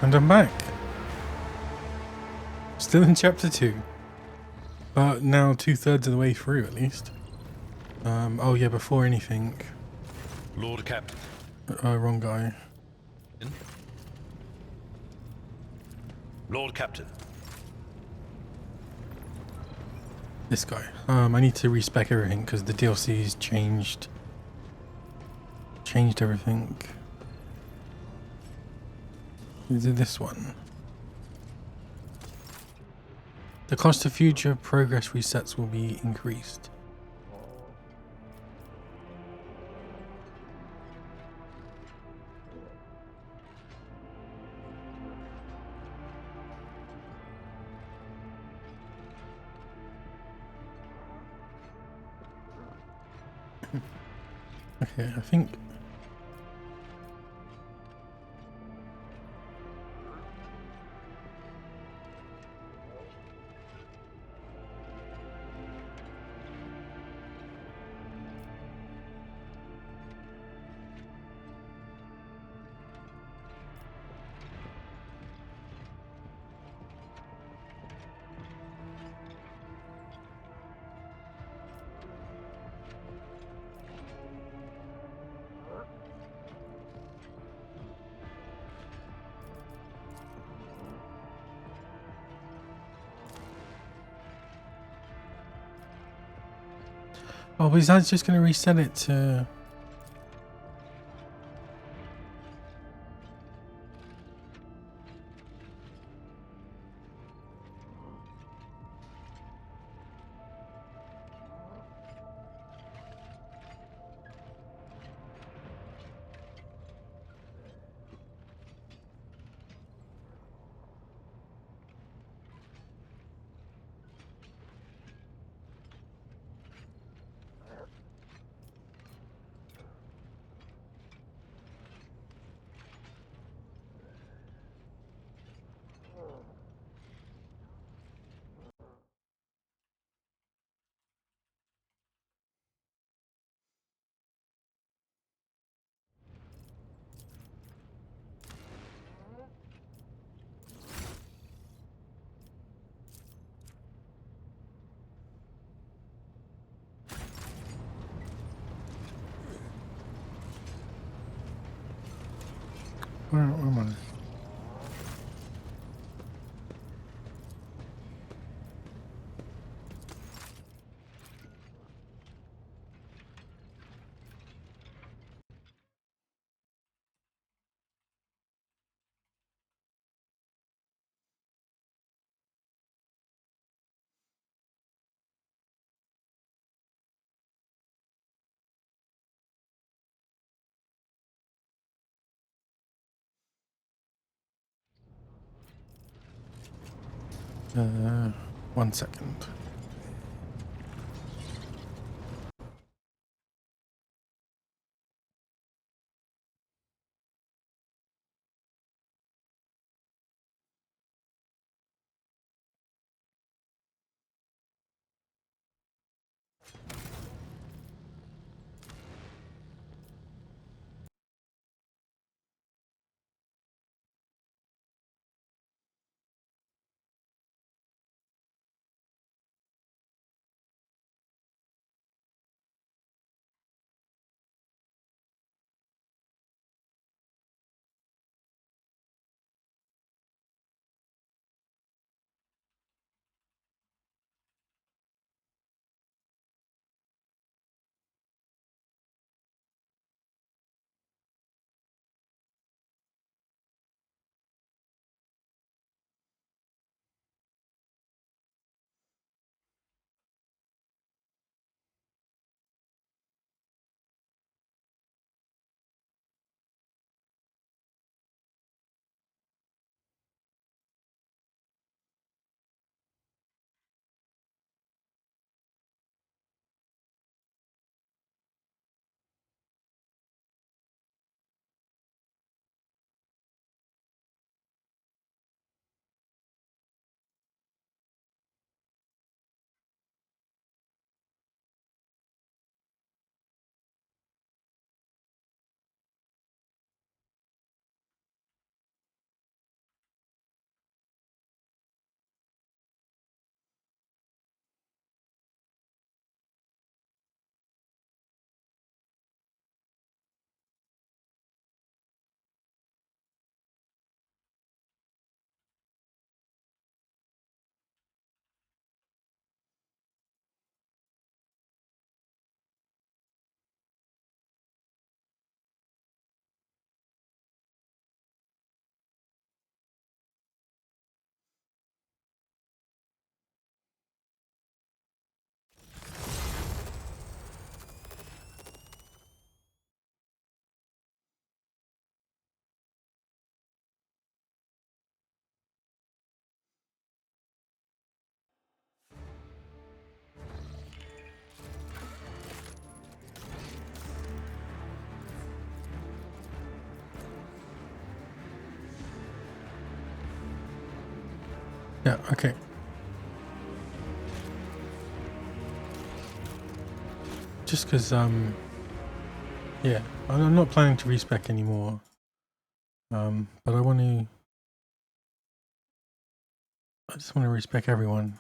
And I'm back. Still in chapter 2. But now 2/3 of the way through at least. Oh yeah, before anything. Lord Captain. Wrong guy. Lord Captain. This guy. I need to respec everything because the DLC's changed everything. Is it this one? The cost of future progress resets will be increased. Okay, I think... Oh, but that's just going to reset it to... Where am I? Uh, 1 second. Yeah, okay. Just because, yeah, I'm not planning to respec anymore. But I just want to respec everyone.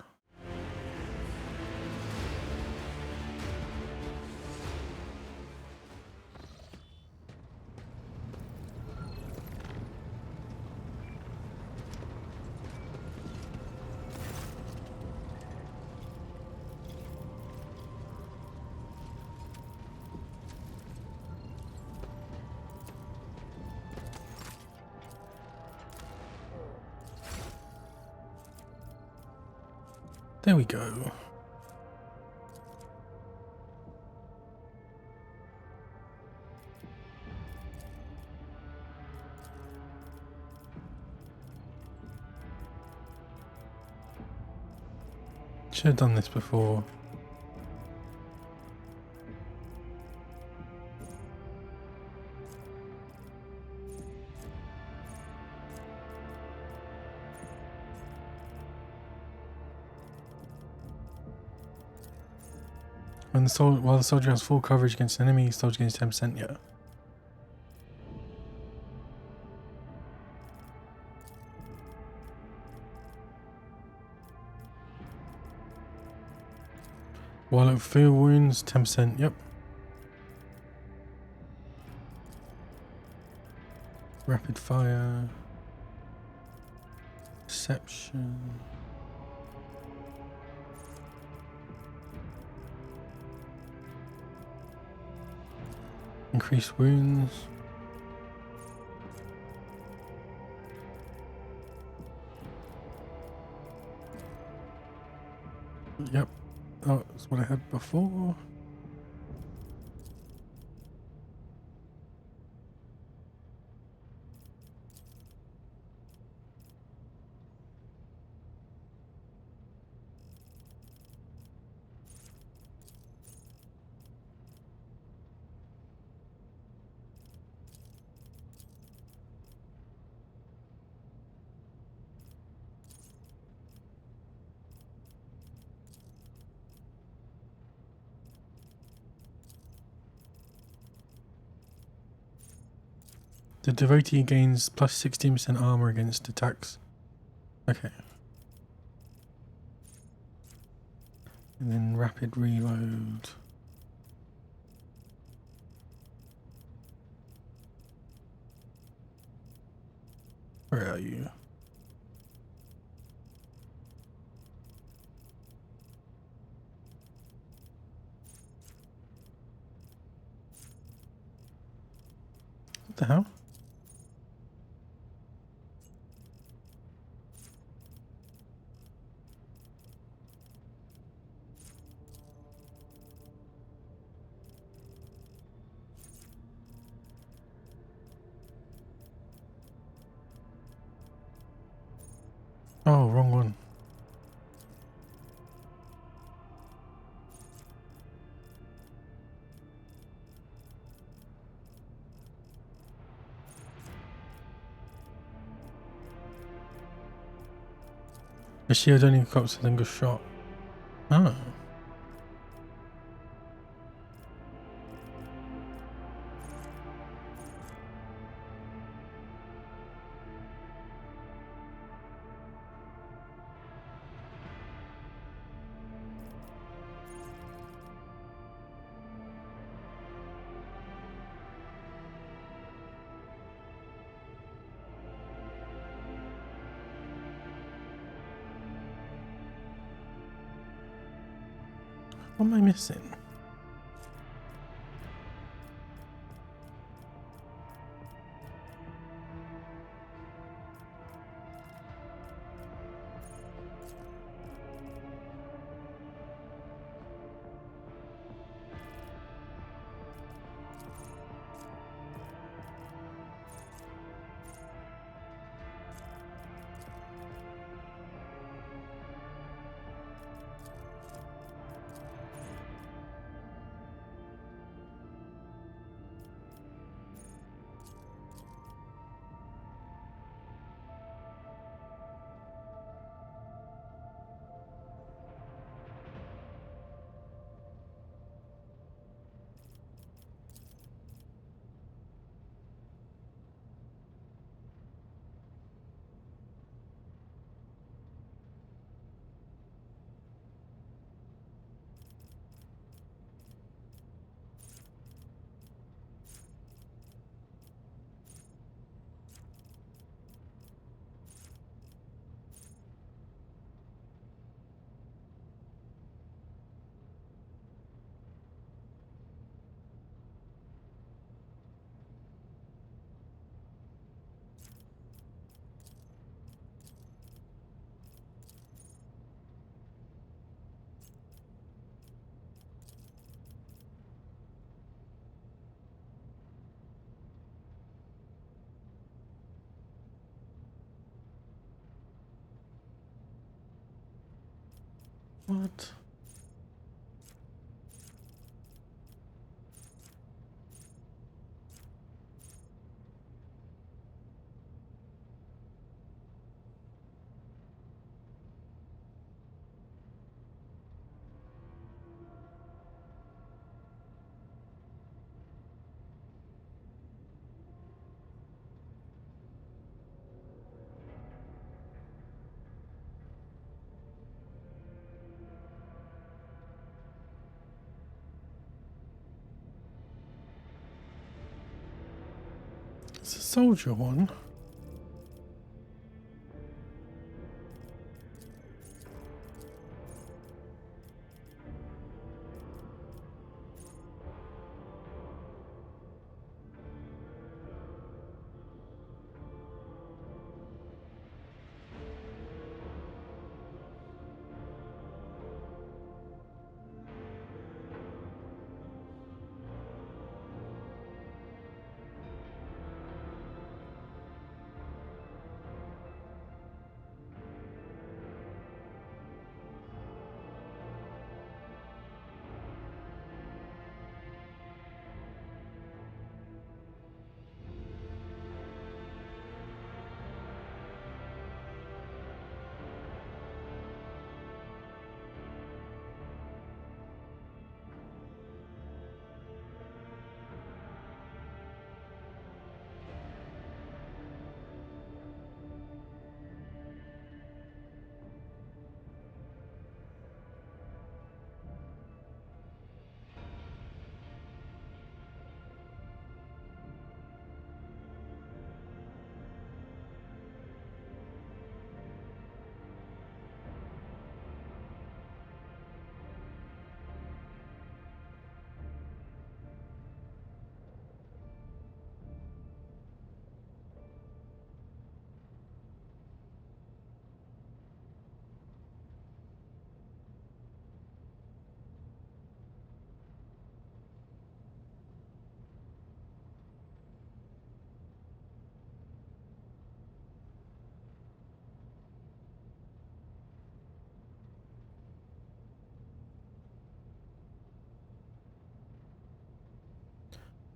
There we go. Should have done this before. While the soldier has full coverage against an enemy, the soldier gains 10%, yeah. While it field wounds, 10%, yep. Rapid fire. Perception. Increased wounds. Yep. Oh, that's what I had before. The devotee gains plus 16% armor against attacks. Okay. And then rapid reload. Where are you? What the hell? Oh, wrong one. The shield only cops a single shot. Oh. What am I missing? What? It's a soldier one.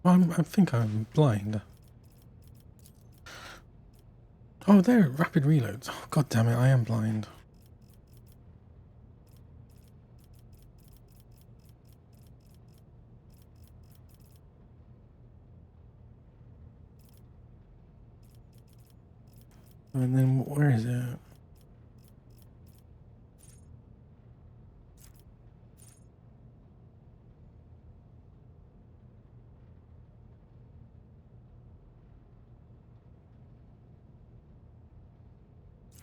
I think I'm blind. Oh, there, rapid reloads. Oh, God damn it, I am blind. And then where is it?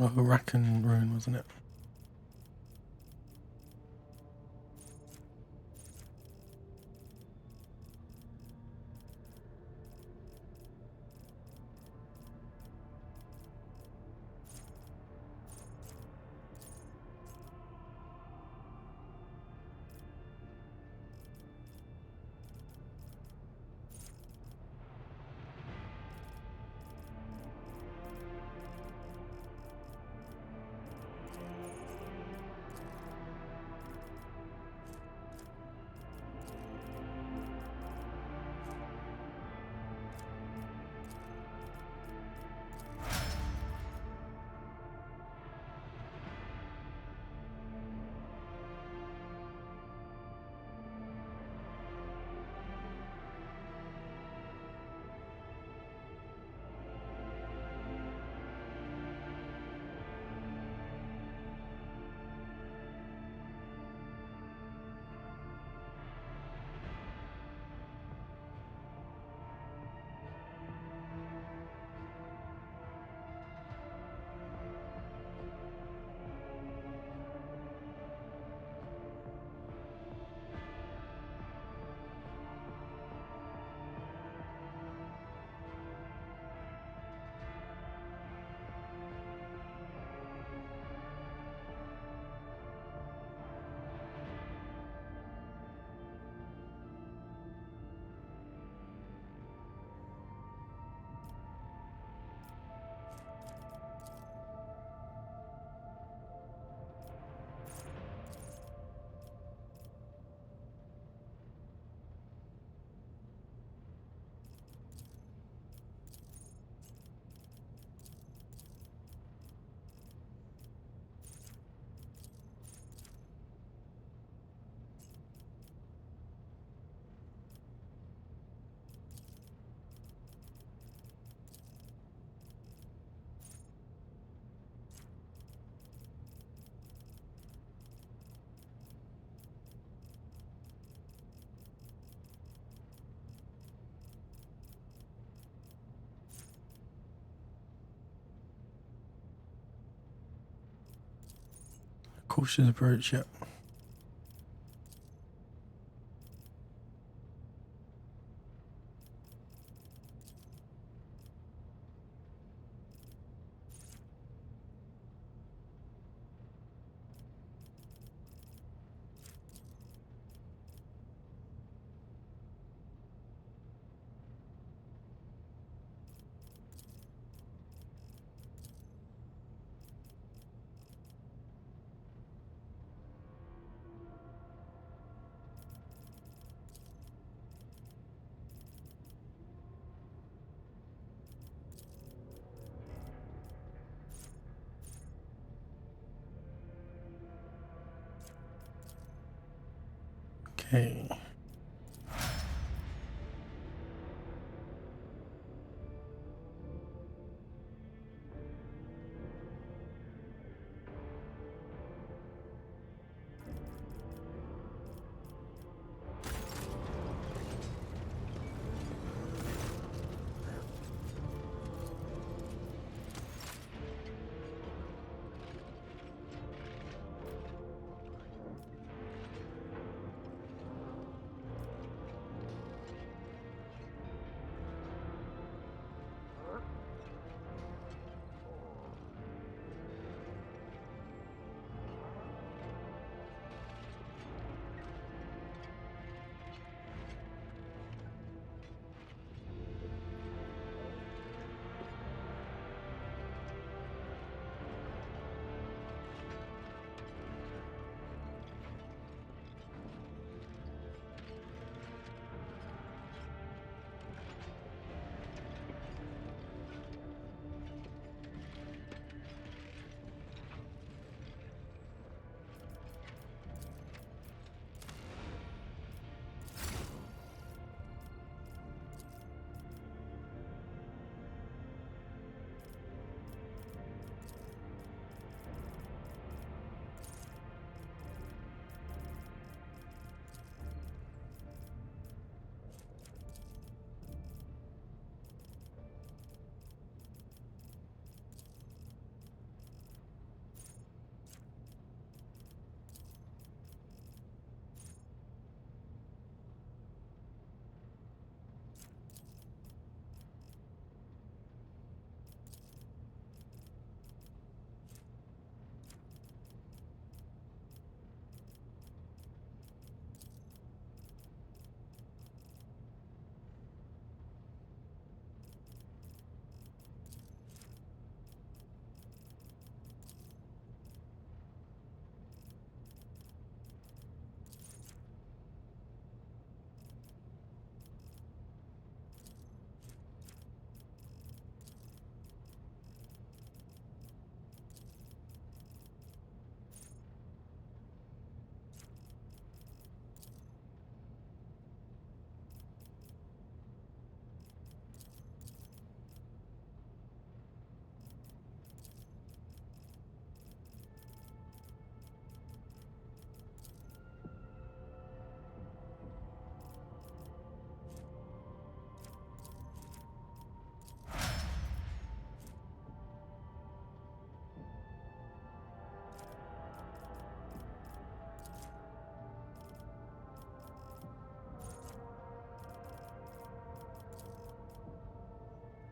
Oh, Racken Ruin, wasn't it? Cautious approach, yep. Okay.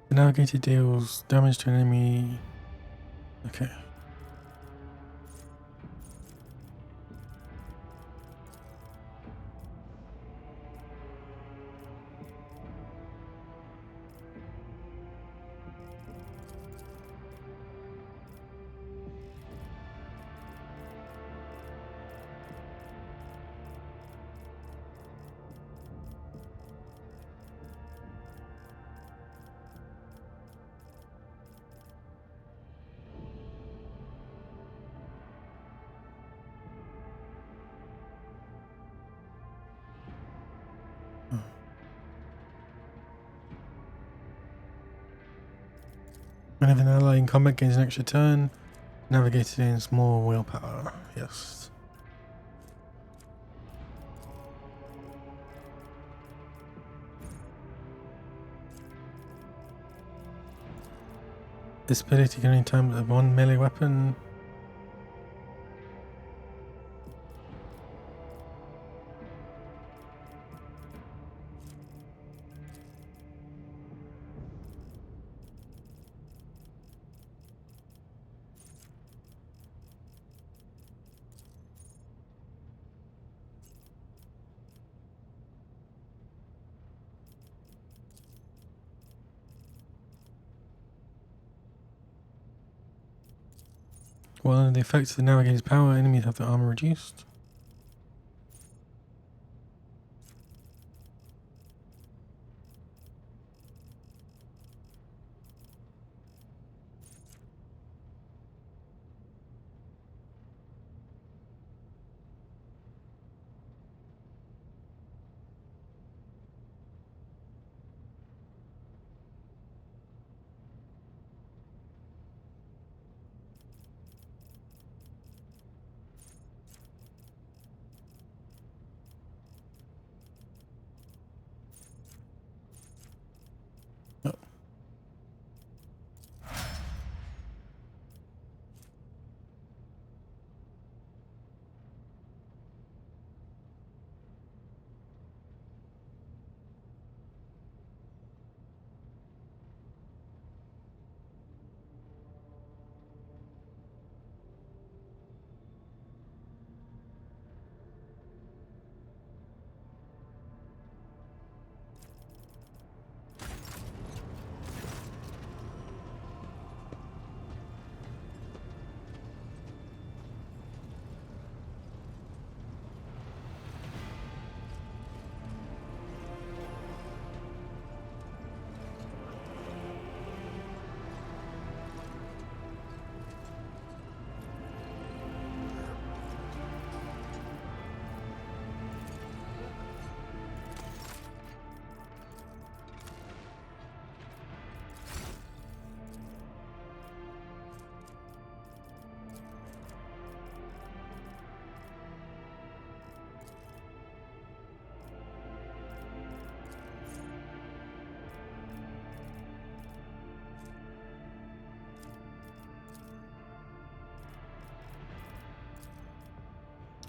The navigator deals damage to an enemy. Okay. Whenever an ally in combat gains an extra turn, navigator gains more willpower. Yes. This ability can only time with one melee weapon. While under the effects of the navigator's power, enemies have their armor reduced.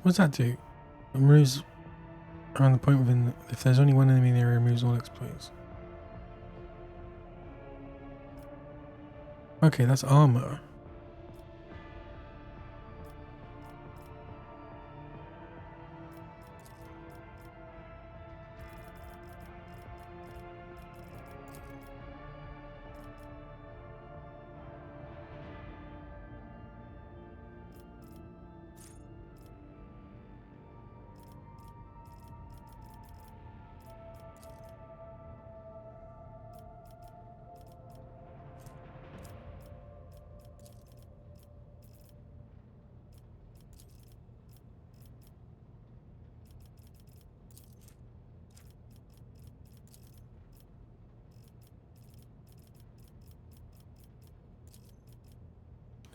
What does that do? It removes around the point within. If there's only one enemy there, it removes all exploits. Okay, that's armor.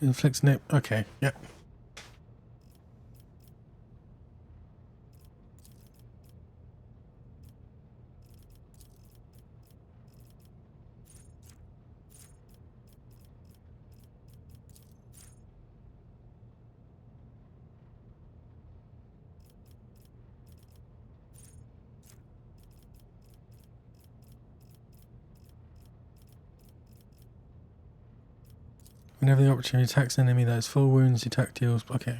Inflicts nip. Okay, yeah. Whenever the opportunity attacks an enemy that has full wounds, the attack deals. Okay.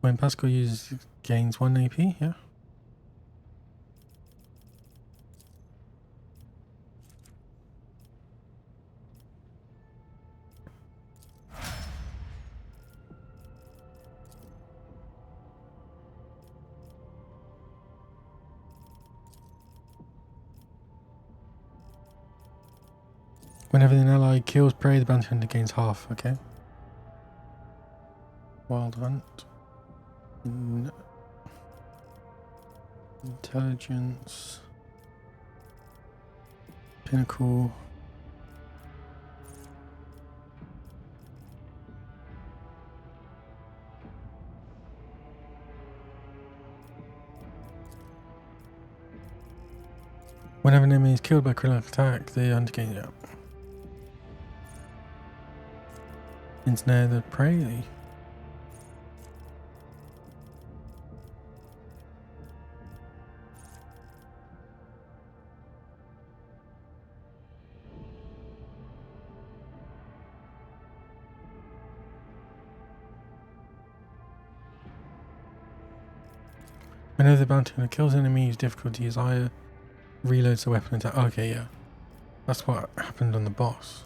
When Pascal uses, gains 1 AP, yeah. Whenever an ally kills prey, the bounty hunter gains half. Okay. Wild hunt. Intelligence. Pinnacle. Whenever an enemy is killed by critical attack, the hunter gains out. Ensnare the prey. Whenever the bounty hunter kills enemies, difficulty is higher. Reloads the weapon attack. Okay, yeah. That's what happened on the boss.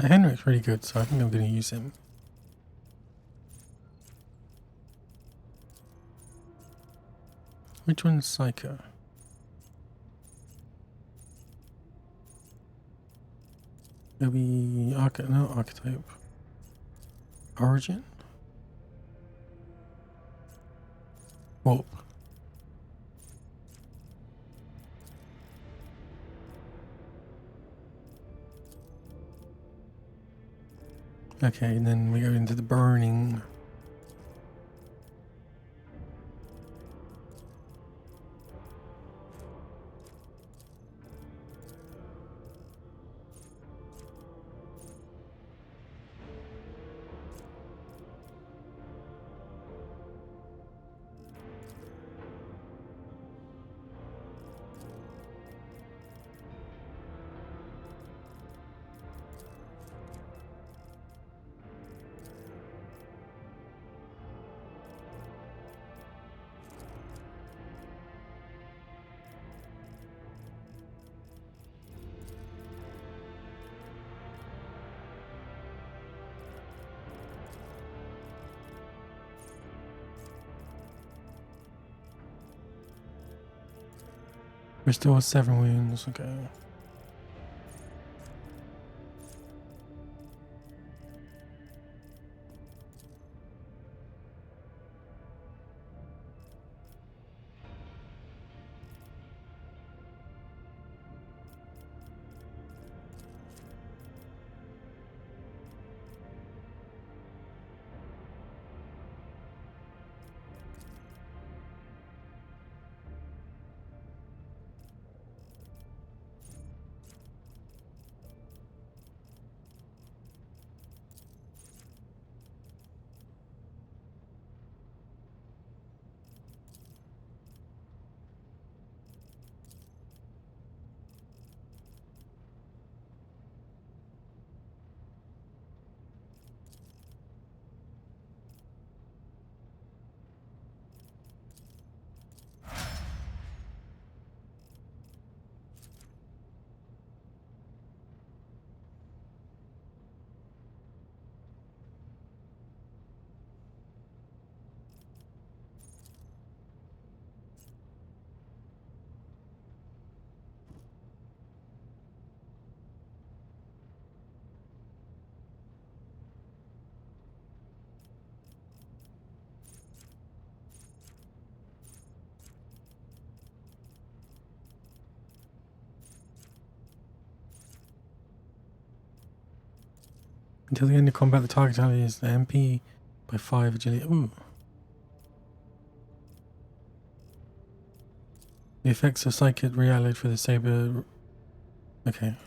Henrik's really good, so I think I'm going to use him. Which one's Psycho? Maybe no, Archetype. Origin? Warp. Okay, and then we go into the burning. Restore 7 wounds, okay. Until the end of combat, the target tally is the MP by 5 agility. Ooh. The effects of Psychic realload for the saber. Okay.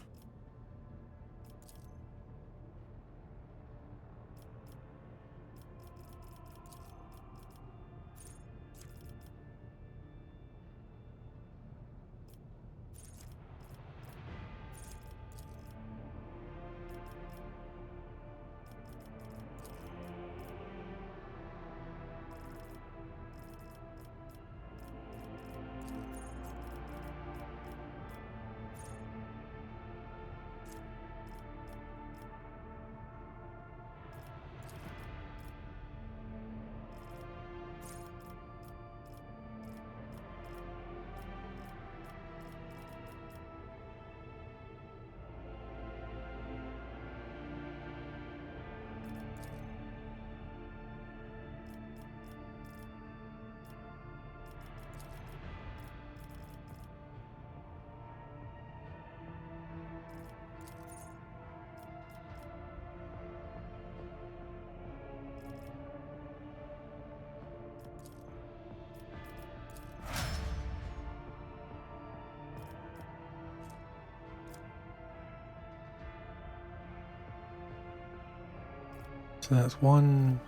So that's 1,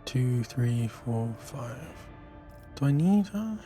2, 3, 4, 5. Do I need her?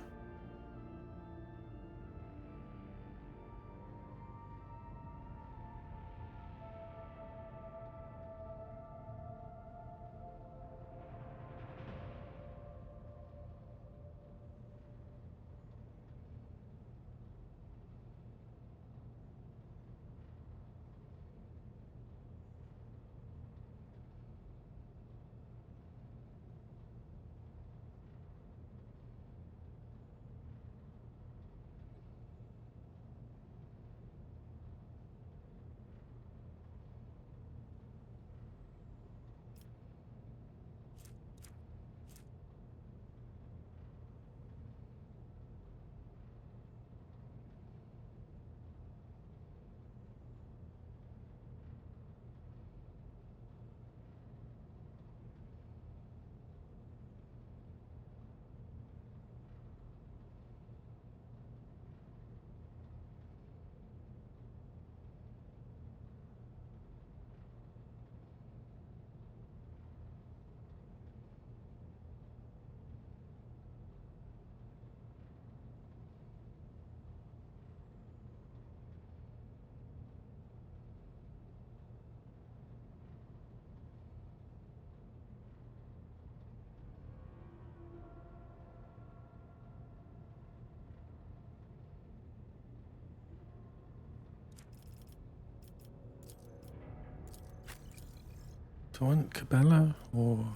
Do I want Cabela or...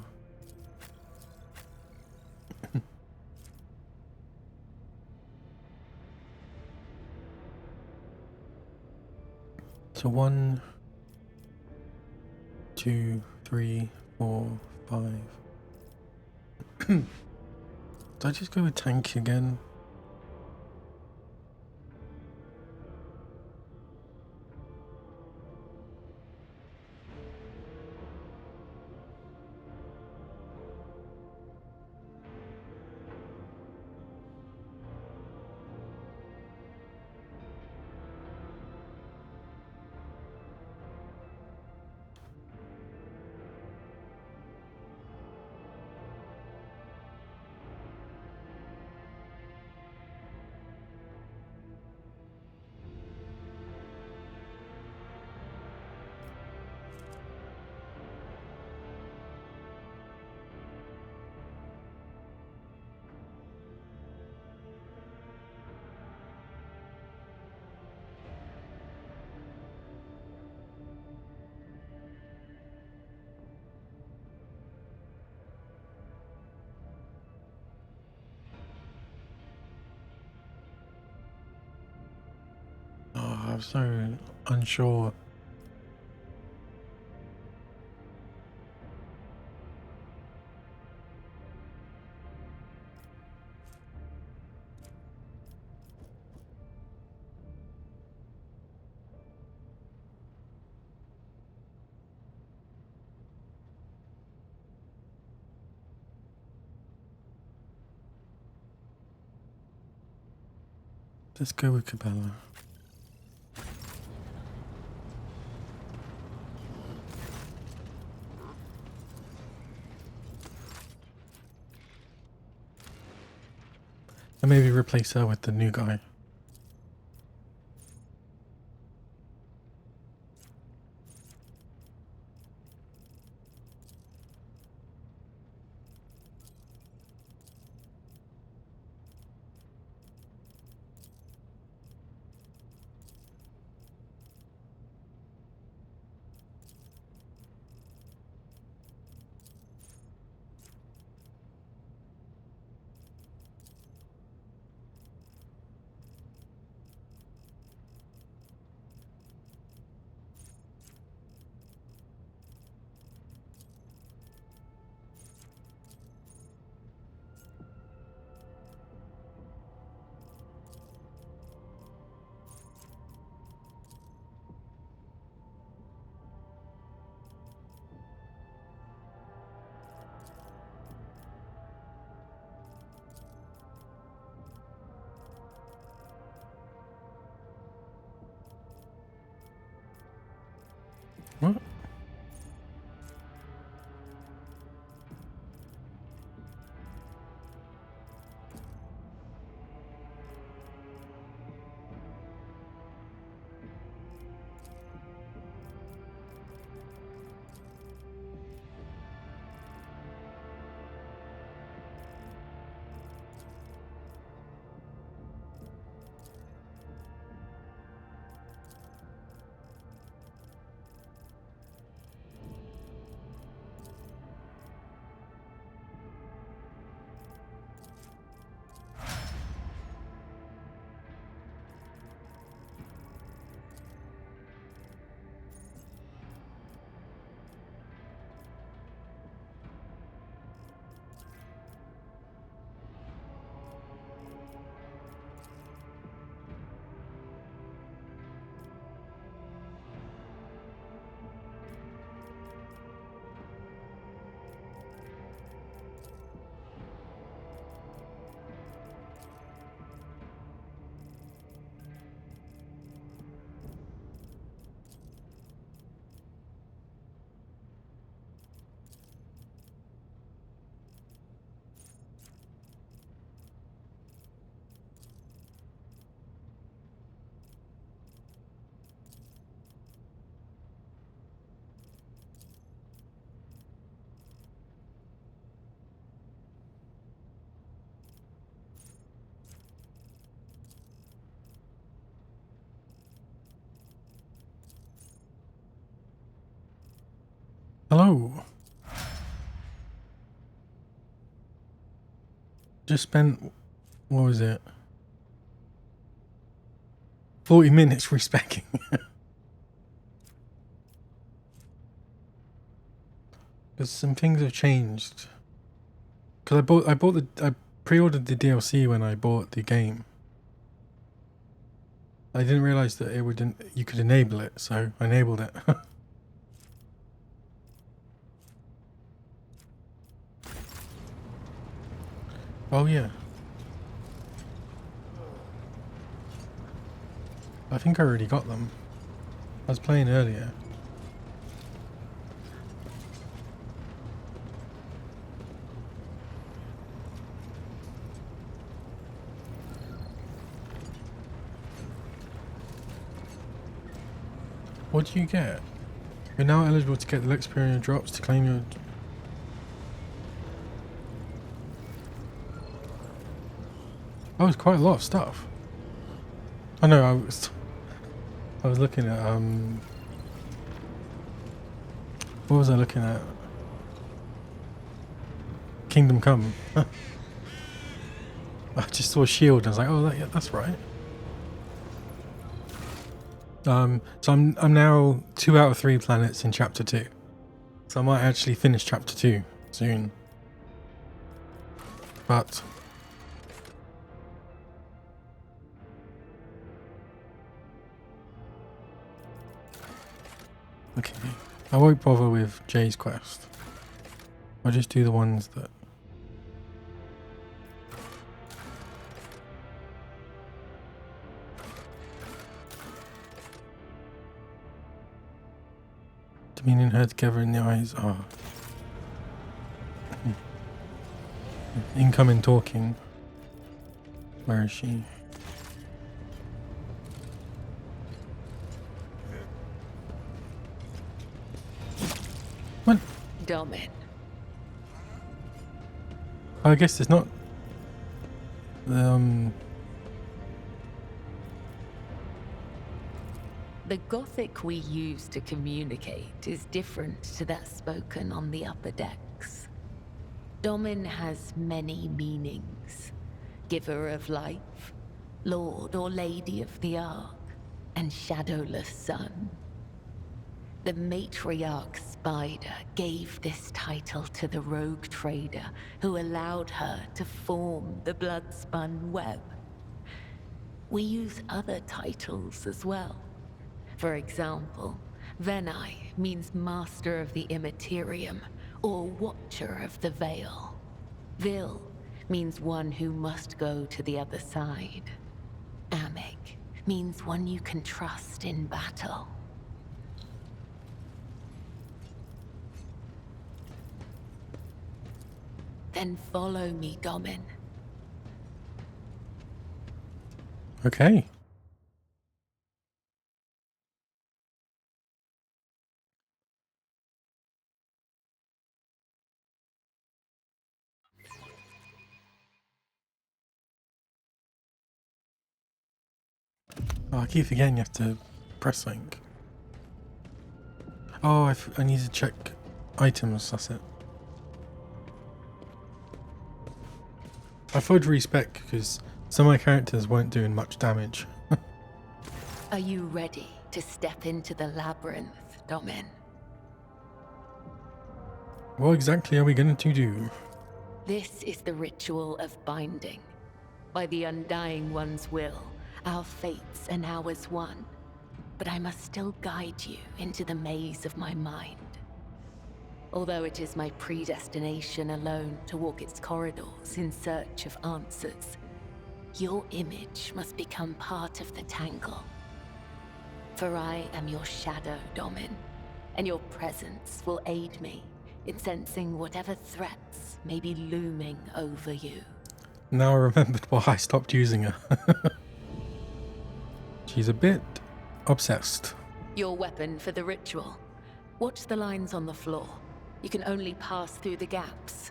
So 1, 2, 3, 4, 5. Do I just go with tank again? Oh, I'm so unsure. Let's go with Cabela. And maybe replace her with the new guy. Hello. Just spent, what was it? 40 minutes respecking. Because some things have changed. Because I pre-ordered the DLC when I bought the game. I didn't realize that you could enable it, so I enabled it. Oh yeah. I think I already got them. I was playing earlier. What do you get? You're now eligible to get the experience drops to claim your... Oh, it's quite a lot of stuff. I know, I was looking at, what was I looking at? Kingdom Come. I just saw a shield and I was like, oh, yeah, that's right. So I'm now 2 out of 3 planets in chapter 2. So I might actually finish chapter 2 soon. But okay, I won't bother with Jay's quest. I'll just do the ones that... Dominion her together in the eyes. Oh. Incoming talking. Where is she? What? Domin. I guess it's not... The Gothic we use to communicate is different to that spoken on the upper decks. Domin has many meanings. Giver of life, Lord or Lady of the Ark, and Shadowless Sun. The matriarch Spider gave this title to the rogue trader who allowed her to form the blood-spun web. We use other titles as well. For example, Venai means Master of the Immaterium, or Watcher of the Veil. Vil means one who must go to the other side. Amic means one you can trust in battle. Then follow me, Domin. Okay. Oh, I keep forgetting you have to press something. Oh, I need to check items, that's it. I thought respec because some of my characters weren't doing much damage. Are you ready to step into the labyrinth, Domin? What exactly are we going to do? This is the ritual of binding. By the Undying One's will, our fates and ours one. But I must still guide you into the maze of my mind. Although it is my predestination alone to walk its corridors in search of answers, your image must become part of the tangle. For I am your shadow, Domin, and your presence will aid me in sensing whatever threats may be looming over you. Now I remembered why I stopped using her. She's a bit obsessed. Your weapon for the ritual. Watch the lines on the floor. You can only pass through the gaps.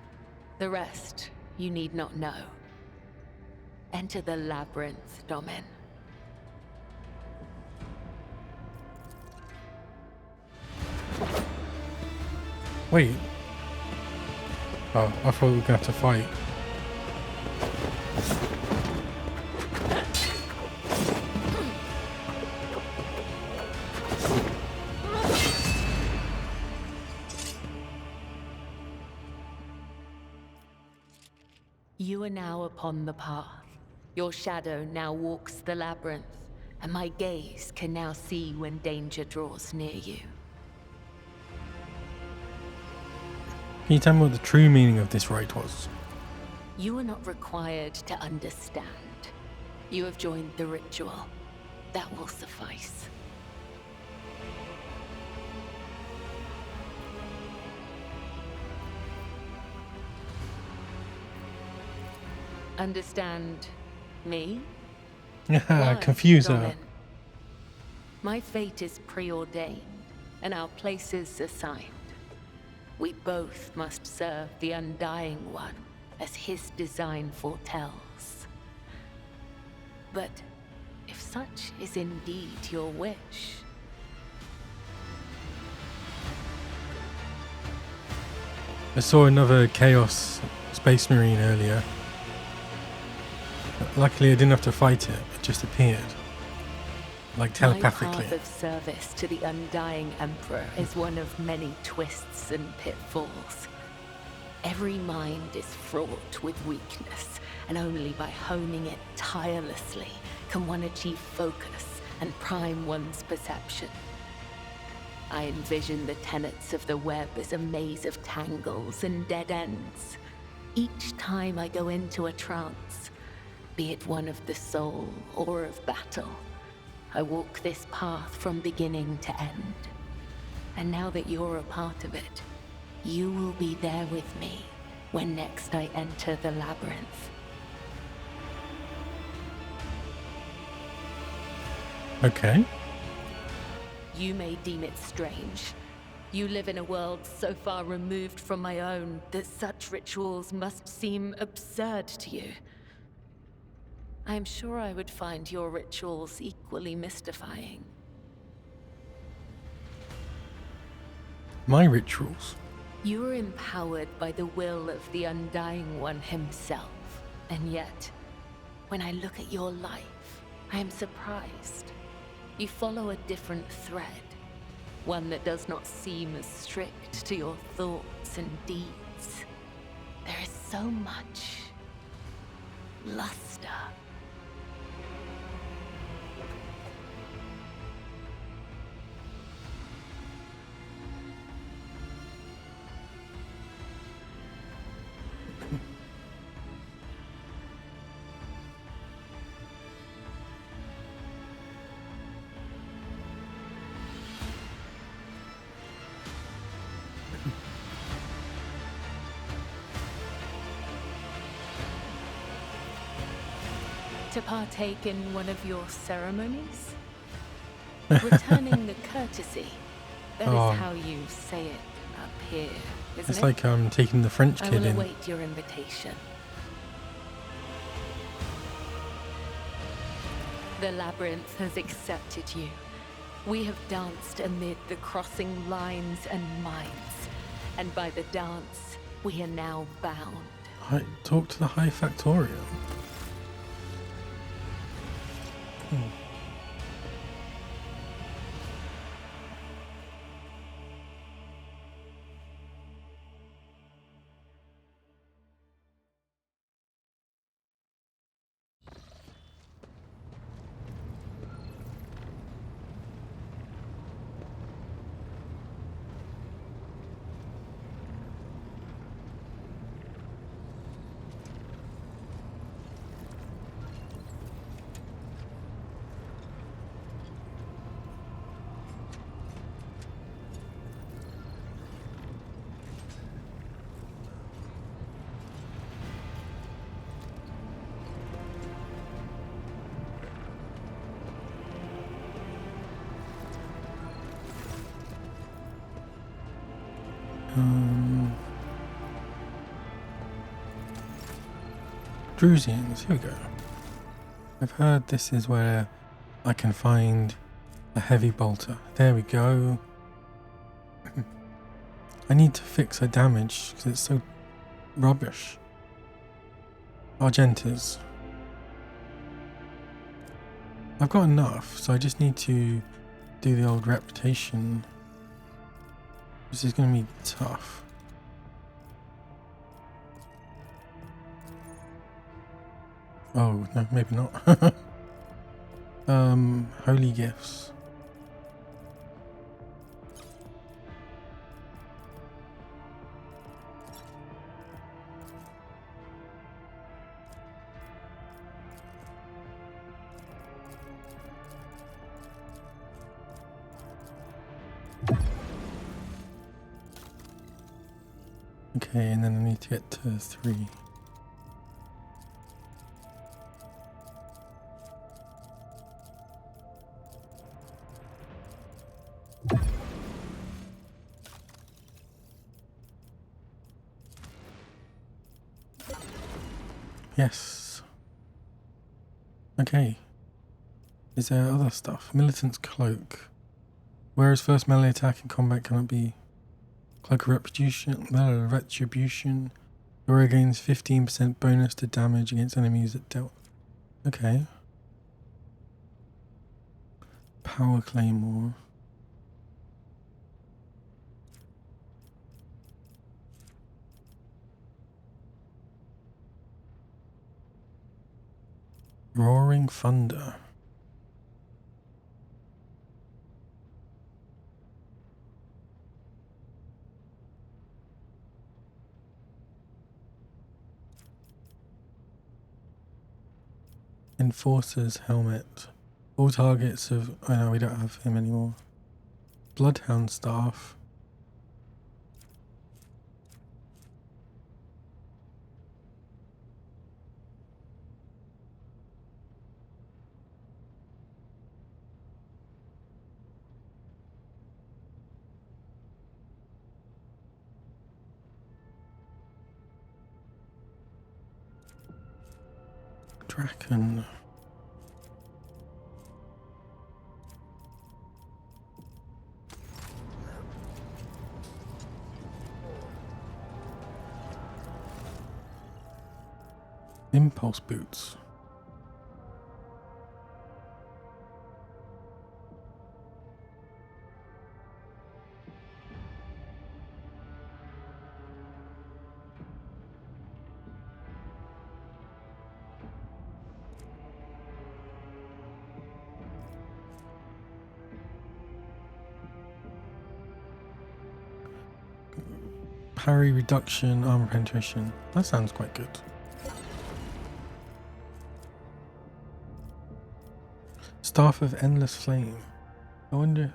The rest, you need not know. Enter the labyrinth, Domin. Wait. Oh, I thought we were going to have to fight. You are now upon the path. Your shadow now walks the labyrinth, and my gaze can now see when danger draws near you. Can you tell me what the true meaning of this rite was? You are not required to understand. You have joined the ritual. That will suffice. Understand me? Why, Confuse her. Domin? My fate is preordained, and our places assigned. We both must serve the Undying One, as his design foretells. But if such is indeed your wish... I saw another Chaos Space Marine earlier. Luckily I didn't have to fight it, it just appeared. Like telepathically. My path of service to the Undying Emperor is one of many twists and pitfalls. Every mind is fraught with weakness, and only by honing it tirelessly can one achieve focus and prime one's perception. I envision the tenets of the web as a maze of tangles and dead ends. Each time I go into a trance, be it one of the soul or of battle, I walk this path from beginning to end. And now that you're a part of it, you will be there with me when next I enter the labyrinth. Okay. You may deem it strange. You live in a world so far removed from my own that such rituals must seem absurd to you. I am sure I would find your rituals equally mystifying. My rituals? You are empowered by the will of the Undying One himself. And yet, when I look at your life, I am surprised. You follow a different thread. One that does not seem as strict to your thoughts and deeds. There is so much luster. To partake in one of your ceremonies? Returning the courtesy. That Oh. is how you say it up here, isn't It's it? like taking the French I kid will in. await your invitation. The labyrinth has accepted you. We have danced amid the crossing lines and minds. And by the dance, we are now bound. Talk to the High Factorial. Drusians, here we go. I've heard this is where I can find a heavy bolter. There we go. I need to fix her damage because it's so rubbish. Argentas. I've got enough, so I just need to do the old reputation. This is going to be tough. Oh, no, maybe not. Holy gifts. Okay, and then I need to get to 3. Yes. Okay. Is there other stuff? Militant's Cloak. Whereas first melee attack in combat cannot be Cloak of Retribution. Aura gains 15% bonus to damage against enemies that dealt. Okay. Power Claymore. Roaring Thunder. Enforcer's Helmet. All targets of... Oh no, we don't have him anymore. Bloodhound Staff. Draken. Impulse Boots. Parry reduction, armor penetration. That sounds quite good. Staff of Endless Flame. I wonder...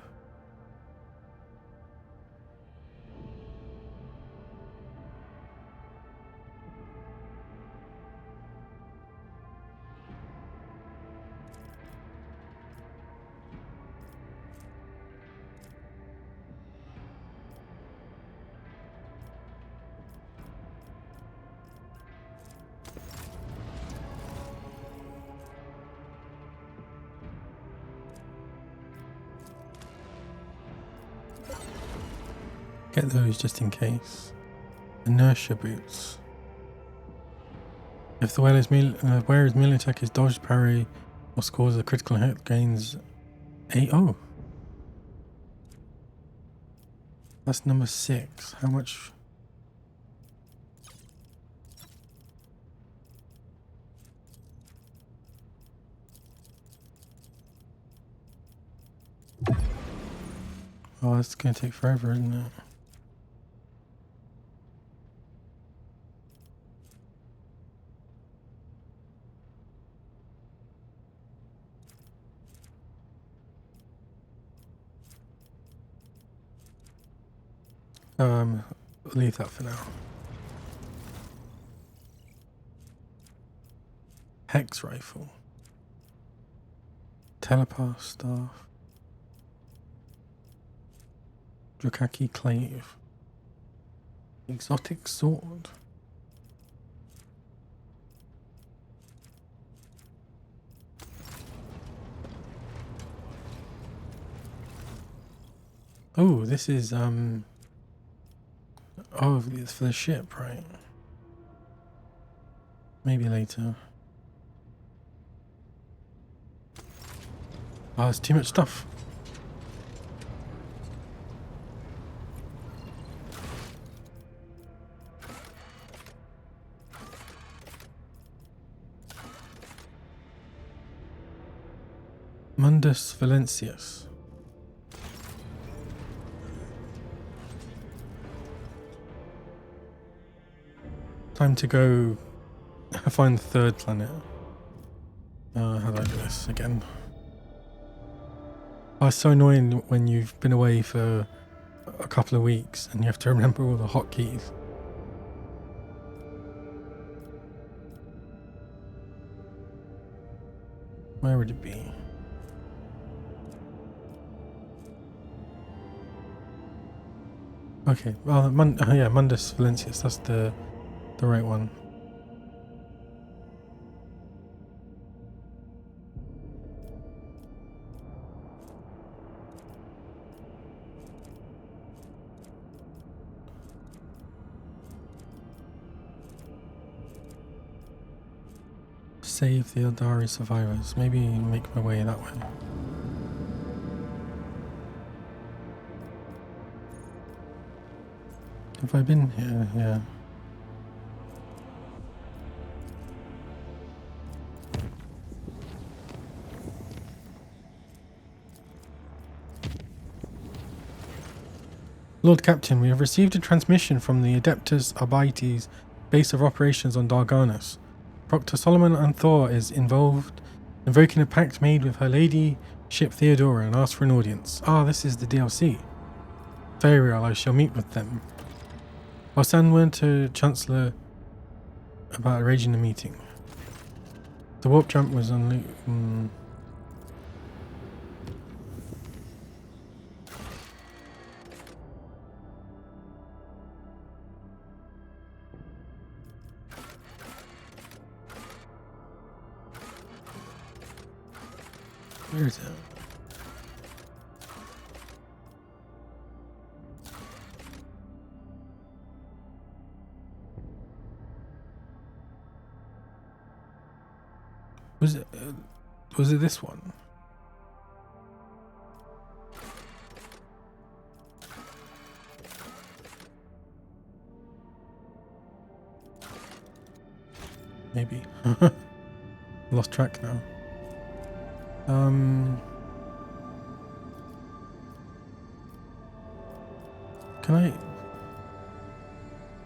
Get those just in case. Inertia Boots. If the wearer's melee attack is dodged, parry, or scores a critical hit, gains 8. Oh! That's number 6. How much? Oh, that's going to take forever, isn't it? Leave that for now. Hex Rifle. Telepath Staff. Drakaki Clave. Exotic Sword. Oh, this is Oh, it's for the ship, right? Maybe later. Oh, it's too much stuff. Mundus Valentius. Time to go find the third planet. How do I do this again? Oh, it's so annoying when you've been away for a couple of weeks and you have to remember all the hotkeys. Where would it be? Okay, well, yeah, Mundus Valentius, that's the right one. Save the Eldari survivors. Maybe make my way that way. Have I been here? Yeah. Lord Captain, we have received a transmission from the Adeptus Arbites base of operations on Darganus. Proctor Solomon and Thor is involved, invoking a pact made with her lady ship Theodora and asked for an audience. Ah, this is the DLC. Very well, I shall meet with them. I'll send word to Chancellor about arranging a meeting. The warp jump was only... Where is it? Was it this one? Maybe. Lost track now. Can I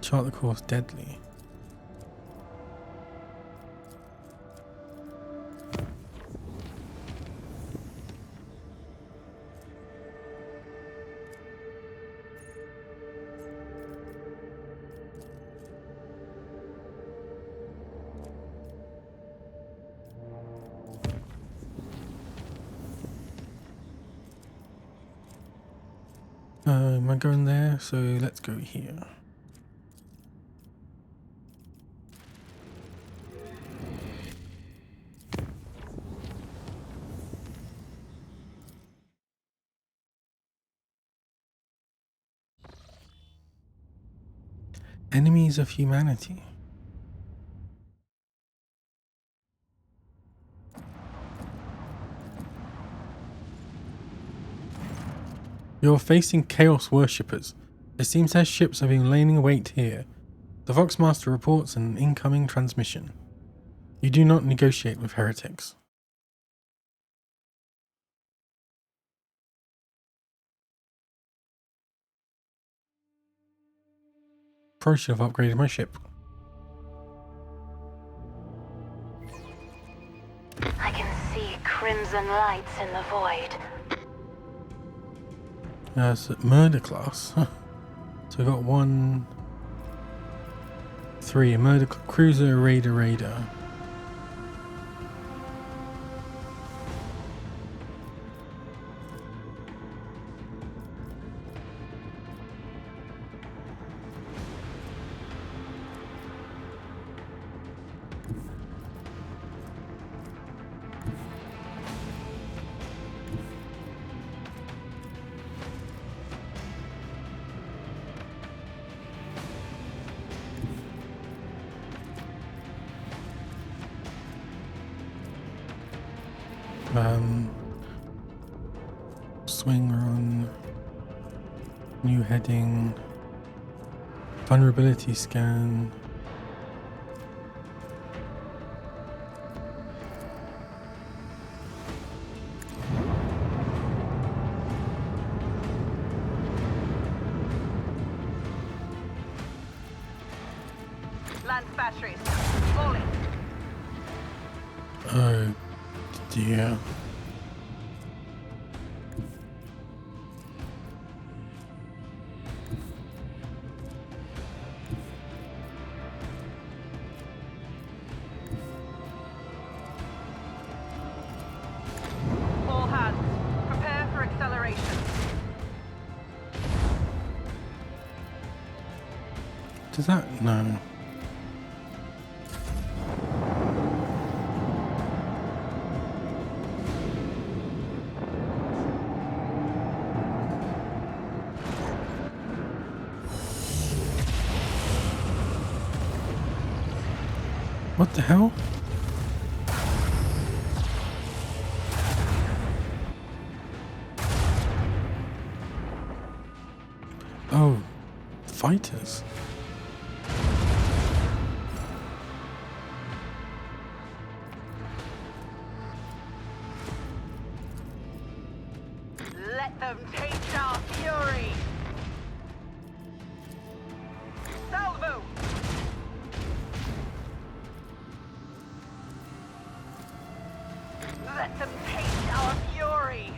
chart the course deadly? Am I going there? So let's go here. Enemies of humanity. You're facing Chaos Worshippers. It seems their ships have been laying in wait here. The Voxmaster reports an incoming transmission. You do not negotiate with heretics. Probably should have upgraded my ship. I can see crimson lights in the void. It's murder class. So we got 1, 3, murder cruiser, raider. Swing run. New heading. Vulnerability scan. Lance batteries. Falling. Oh dear. All hands. Prepare for acceleration. Does that? No. What the hell? Oh, fighters. Let them taste our fury. Salvo. Let them taste our fury.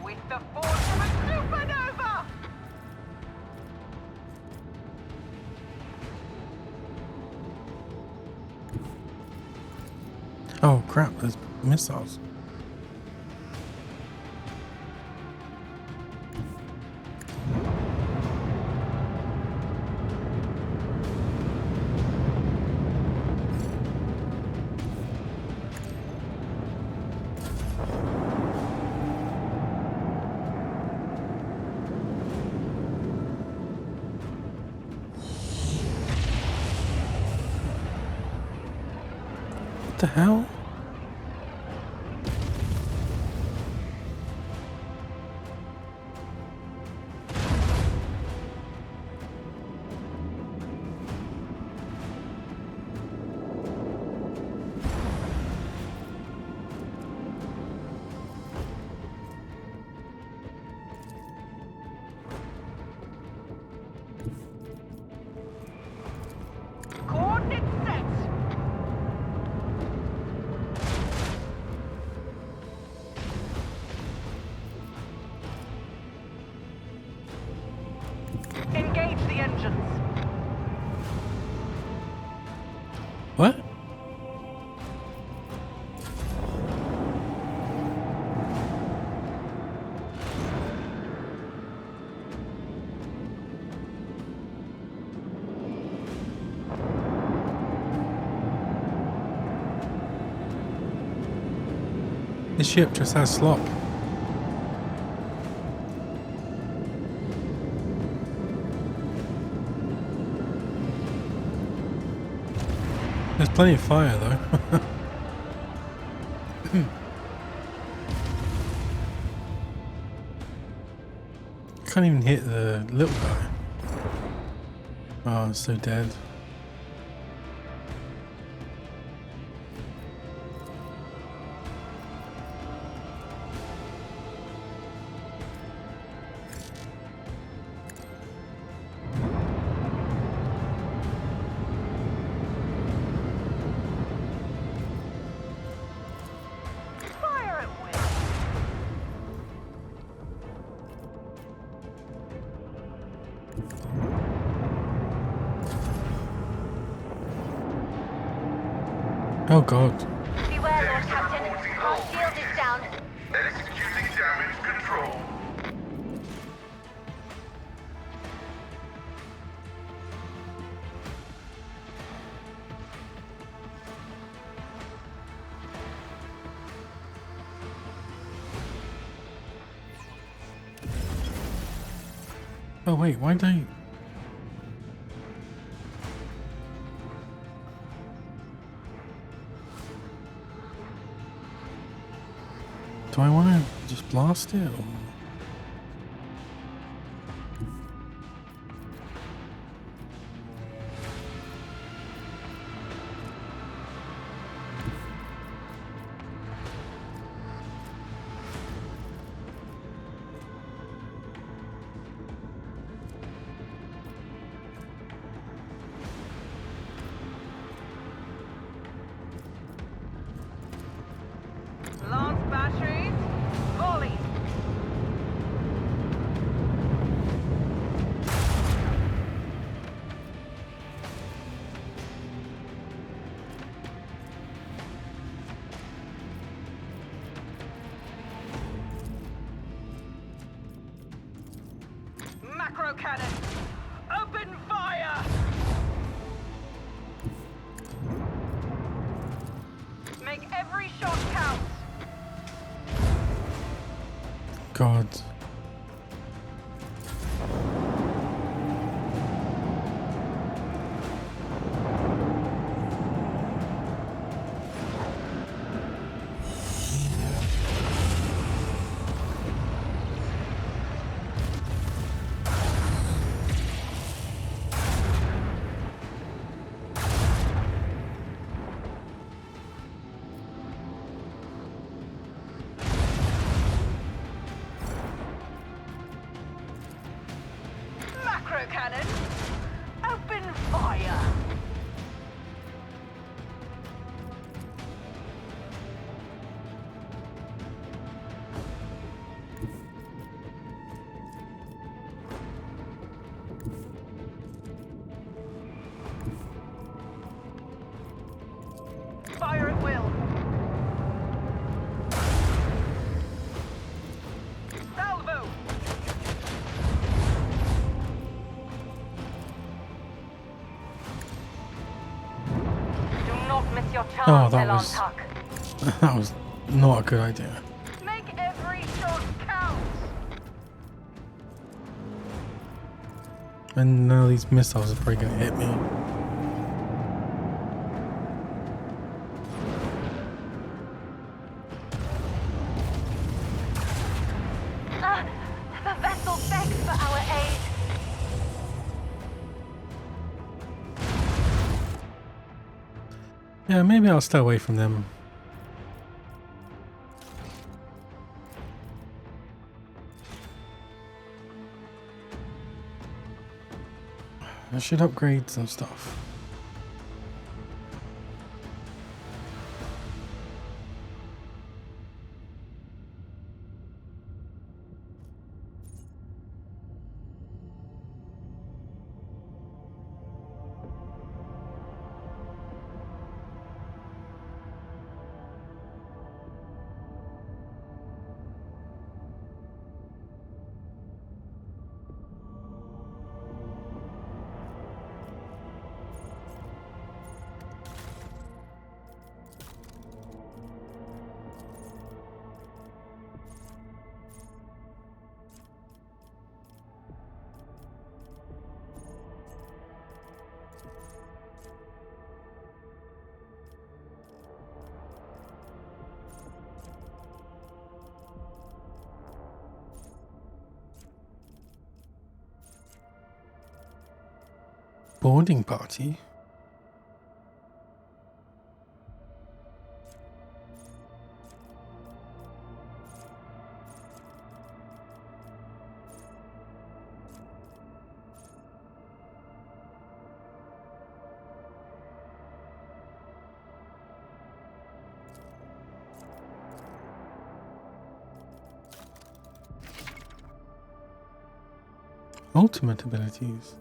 With the force of a supernova! Oh crap, there's missiles. What the hell? Coordinates set! Engage the engines. What? This ship just has slop. There's plenty of fire though. Can't even hit the little guy. Oh, it's so dead. Fire at will. Oh god. Beware, Lord Captain. Our shield is down. Executing damage control. Oh wait, why did I... Do I want to just blast it or... Lance batteries, volley. Macro cannon, open fire. Make every shot count. God. Macro cannon, open fire. Fire at will. Salvo. Do not miss your chance, Oh, that Elon was... Tuck. That was not a good idea. Make every shot count. And now these missiles are probably going to hit me. The vessel begs for our aid. Yeah, maybe I'll stay away from them. I should upgrade some stuff. Boarding party? Ultimate abilities.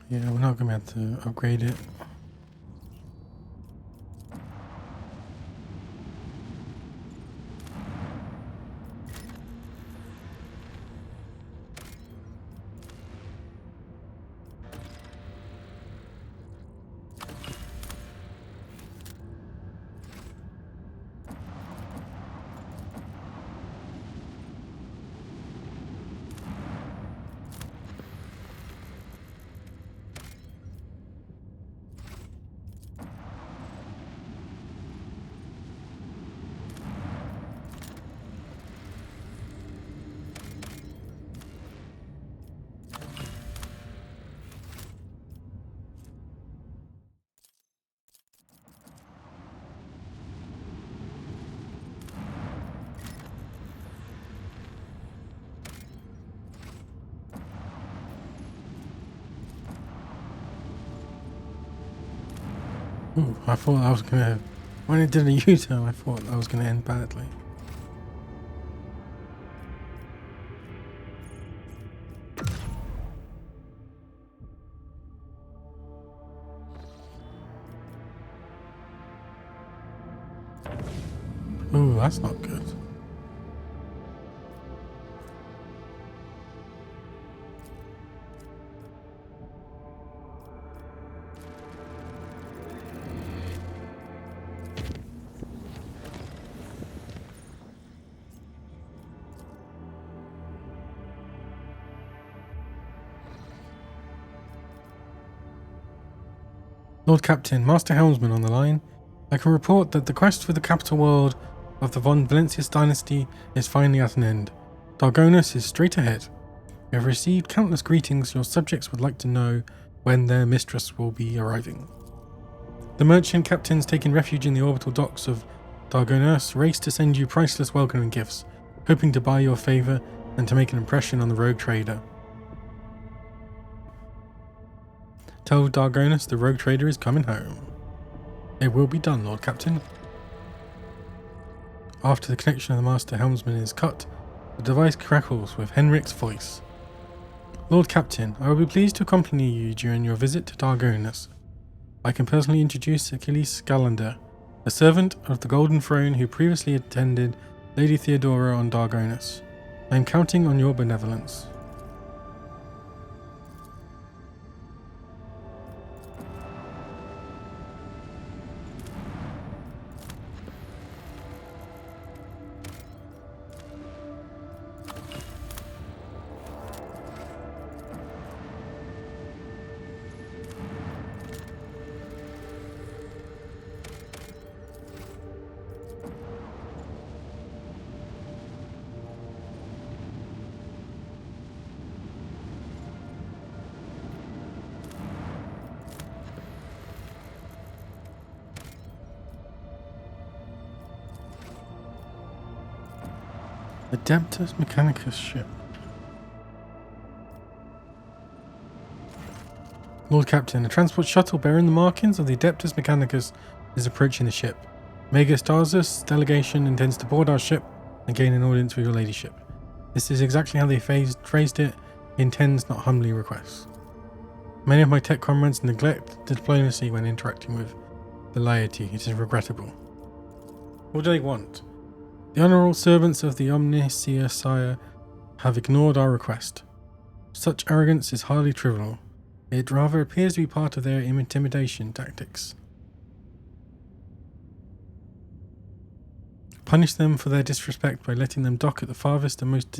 Yeah, we're not going to be able to upgrade it. Ooh, I thought I was going to... When it did a U-turn, I thought I was going to end badly. Ooh, that's not good. Lord Captain, Master Helmsman on the line. I can report that the quest for the capital world of the von Valencius dynasty is finally at an end. Dargonus is straight ahead. We have received countless greetings. Your subjects would like to know when their mistress will be arriving. The merchant captains taking refuge in the orbital docks of Dargonus race to send you priceless welcoming gifts, hoping to buy your favour and to make an impression on the rogue trader. Tell Dargonus the rogue trader is coming home. It will be done, Lord Captain. After the connection of the Master Helmsman is cut, the device crackles with Henrik's voice. Lord Captain, I will be pleased to accompany you during your visit to Dargonus. I can personally introduce Achilles Galander, a servant of the Golden Throne who previously attended Lady Theodora on Dargonus. I am counting on your benevolence. Adeptus Mechanicus ship. Lord Captain, a transport shuttle bearing the markings of the Adeptus Mechanicus is approaching the ship. Megastarzus delegation intends to board our ship and gain an audience with your ladyship. This is exactly how they phrased it. He intends, not humbly requests. Many of my tech comrades neglect diplomacy when interacting with the laity. It is regrettable. What do they want? The honourable servants of the Omnicia Sire have ignored our request. Such arrogance is hardly trivial. It rather appears to be part of their intimidation tactics. Punish them for their disrespect by letting them dock at the farthest and most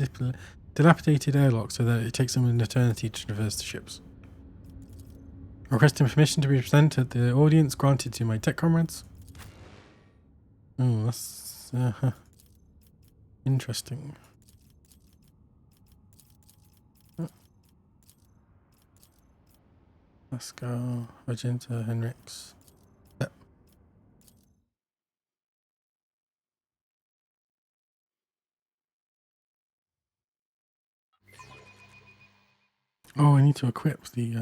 dilapidated airlock so that it takes them an eternity to traverse the ships. Requesting permission to be present at the audience granted to my tech comrades. Oh, that's interesting. Let's go. Magenta Henrik's. Yep. Oh, I need to equip the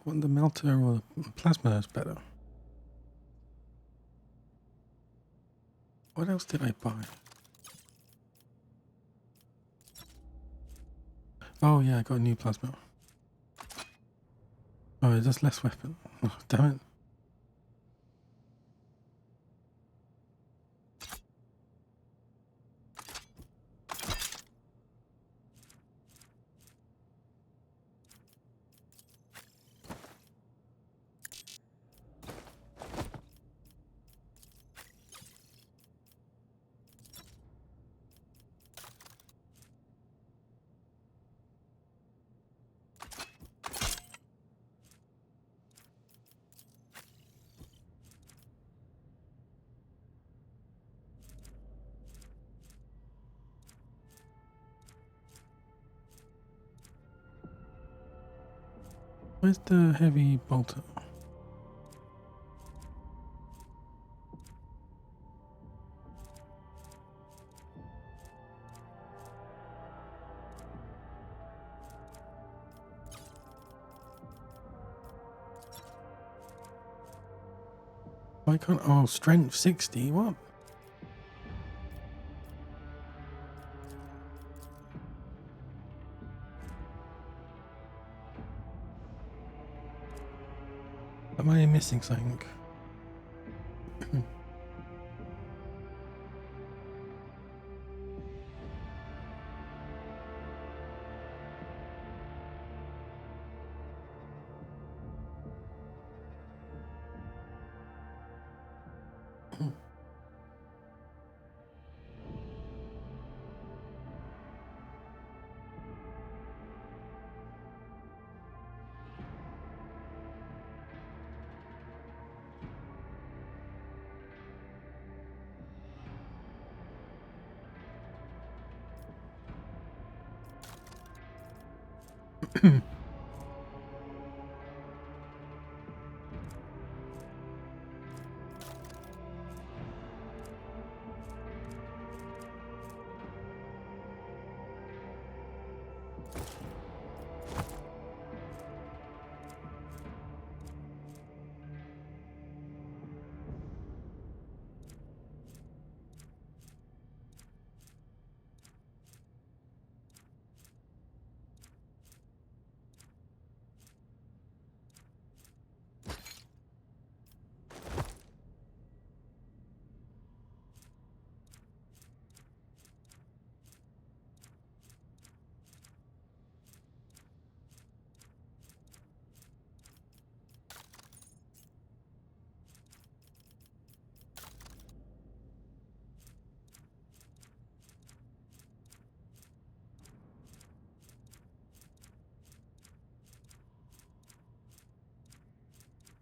want the melter or the plasma is better. What else did I buy? Oh yeah, I got a new plasma. Oh, it's just less weapon. Oh, damn it. Where's the heavy bolter? Why can't... Oh, strength 60? What? Am I missing something?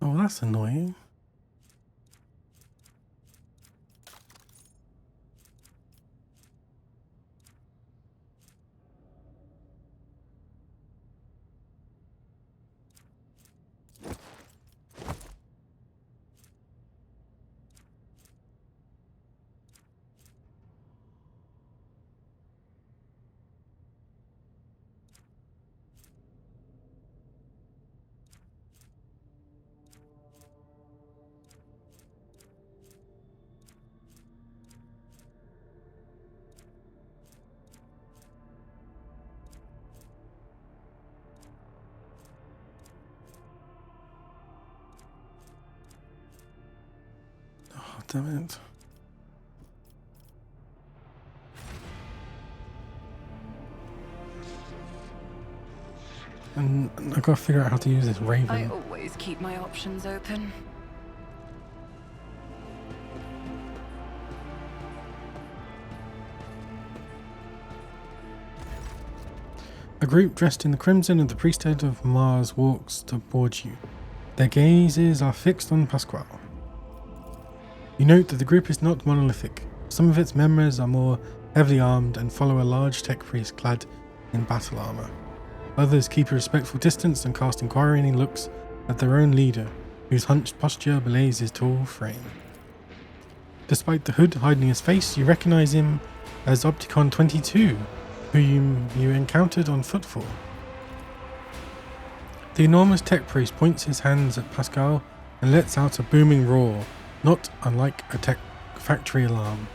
Oh, that's annoying. Oh, damn it. And I've got to figure out how to use this I raven. always keep my options open. A group dressed in the crimson of the priesthood of Mars walks towards you. Their gazes are fixed on Pasquale. You note that the group is not monolithic. Some of its members are more heavily armed and follow a large tech priest clad in battle armor. Others keep a respectful distance and cast inquiring looks at their own leader, whose hunched posture belays his tall frame. Despite the hood hiding his face, you recognize him as Opticon 22, who you encountered on Footfall. The enormous tech priest points his hands at Pascal and lets out a booming roar, not unlike a tech factory alarm.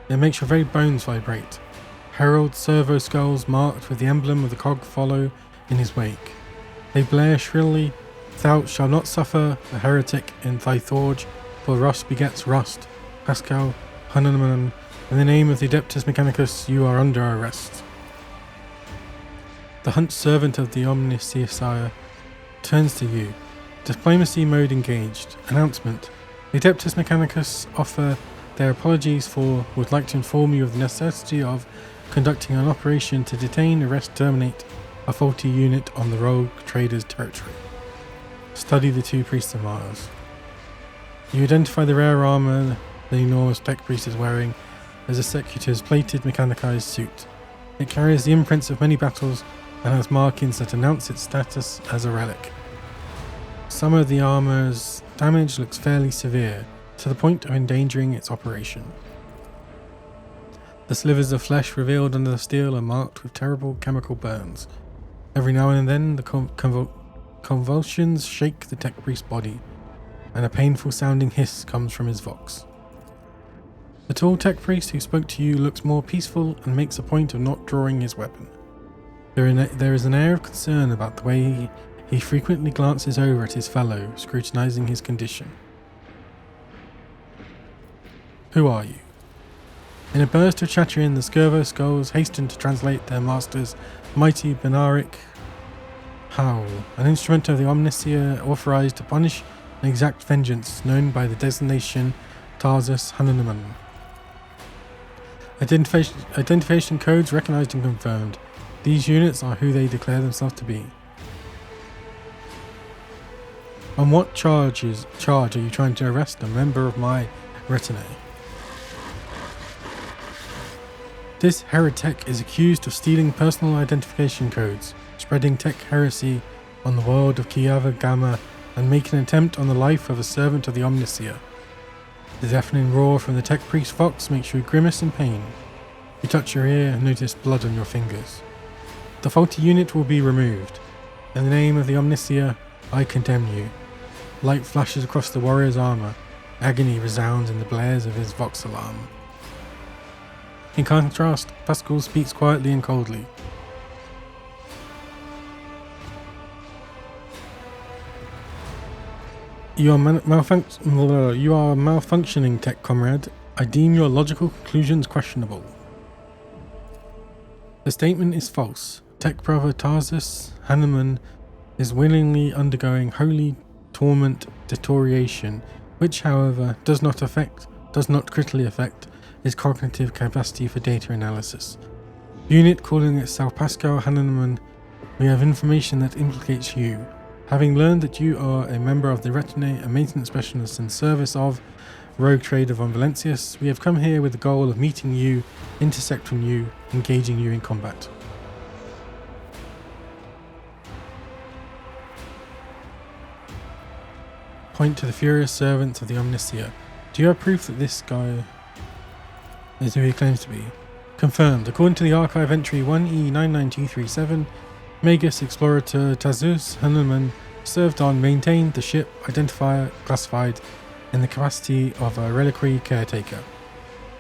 It makes your very bones vibrate. Herald servo skulls marked with the emblem of the cog follow in his wake. They blare shrilly, "Thou shalt not suffer a heretic in thy forge, for rust begets rust. Pascal, Hanuman, in the name of the Adeptus Mechanicus, you are under arrest." The hunt servant of the Omnissiah turns to you. Diplomacy mode engaged. Announcement. The Adeptus Mechanicus offer their apologies would like to inform you of the necessity of conducting an operation to detain, arrest, terminate a faulty unit on the rogue trader's territory. Study the two priests of Mars. You identify the rare armor the enormous tech priest is wearing as a Secutor's plated mechanized suit. It carries the imprints of many battles and has markings that announce its status as a relic. Some of the armor's damage looks fairly severe, to the point of endangering its operation. The slivers of flesh revealed under the steel are marked with terrible chemical burns. Every now and then the convulsions shake the tech priest's body, and a painful sounding hiss comes from his vox. The tall tech priest who spoke to you looks more peaceful and makes a point of not drawing his weapon. There is an air of concern about the way he frequently glances over at his fellow, scrutinizing his condition. Who are you? In a burst of chattering, the Servo skulls hasten to translate their master's mighty Benaric howl, an instrument of the Omnissiah authorized to punish and exact vengeance, known by the designation Tarsus Hanuman. Identification codes recognized and confirmed. These units are who they declare themselves to be. On what charge are you trying to arrest a member of my retinue? This heretic is accused of stealing personal identification codes, spreading tech heresy on the world of Kiava Gamma, and making an attempt on the life of a servant of the Omnissiah. The deafening roar from the tech priest Fox makes you grimace in pain. You touch your ear and notice blood on your fingers. The faulty unit will be removed. In the name of the Omnissiah, I condemn you. Light flashes across the warrior's armor. Agony resounds in the blares of his vox alarm. In contrast, Pascal speaks quietly and coldly. You are malfunctioning, tech comrade. I deem your logical conclusions questionable. The statement is false. Tech brother Tarsus Hanuman is willingly undergoing holy torment deterioration, which, however, does not critically affect his cognitive capacity for data analysis. Unit calling itself Pascal Hanuman, we have information that implicates you. Having learned that you are a member of the Retinue, a maintenance specialist in service of rogue trader von Valentius, we have come here with the goal of meeting you, intercepting you, engaging you in combat. Point to the furious servants of the Omnissiah. Do you have proof that this guy is who he claims to be? Confirmed. According to the archive entry 1E99237, Magus Explorator Tarsus Hanuman served on, maintained the ship identifier classified in the capacity of a reliquary caretaker.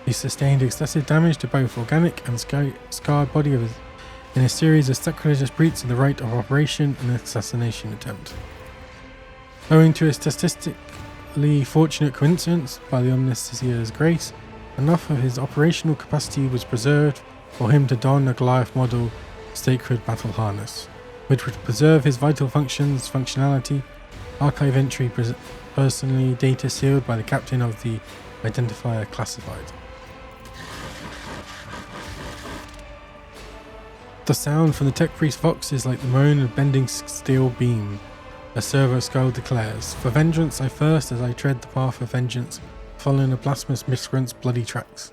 He sustained excessive damage to both organic and scarred body of his in a series of sacrilegious breaches of the right of operation and assassination attempt. Owing to a statistically fortunate coincidence, by the Omnissiah's grace, enough of his operational capacity was preserved for him to don a Goliath model sacred battle harness, which would preserve his vital functionality. Archive entry personally data sealed by the captain of the identifier classified. The sound from the tech priest Vox is like the moan of bending steel beam. A servo skull declares, "For vengeance I thirst as I tread the path of vengeance, following a blasphemous miscreant's bloody tracks."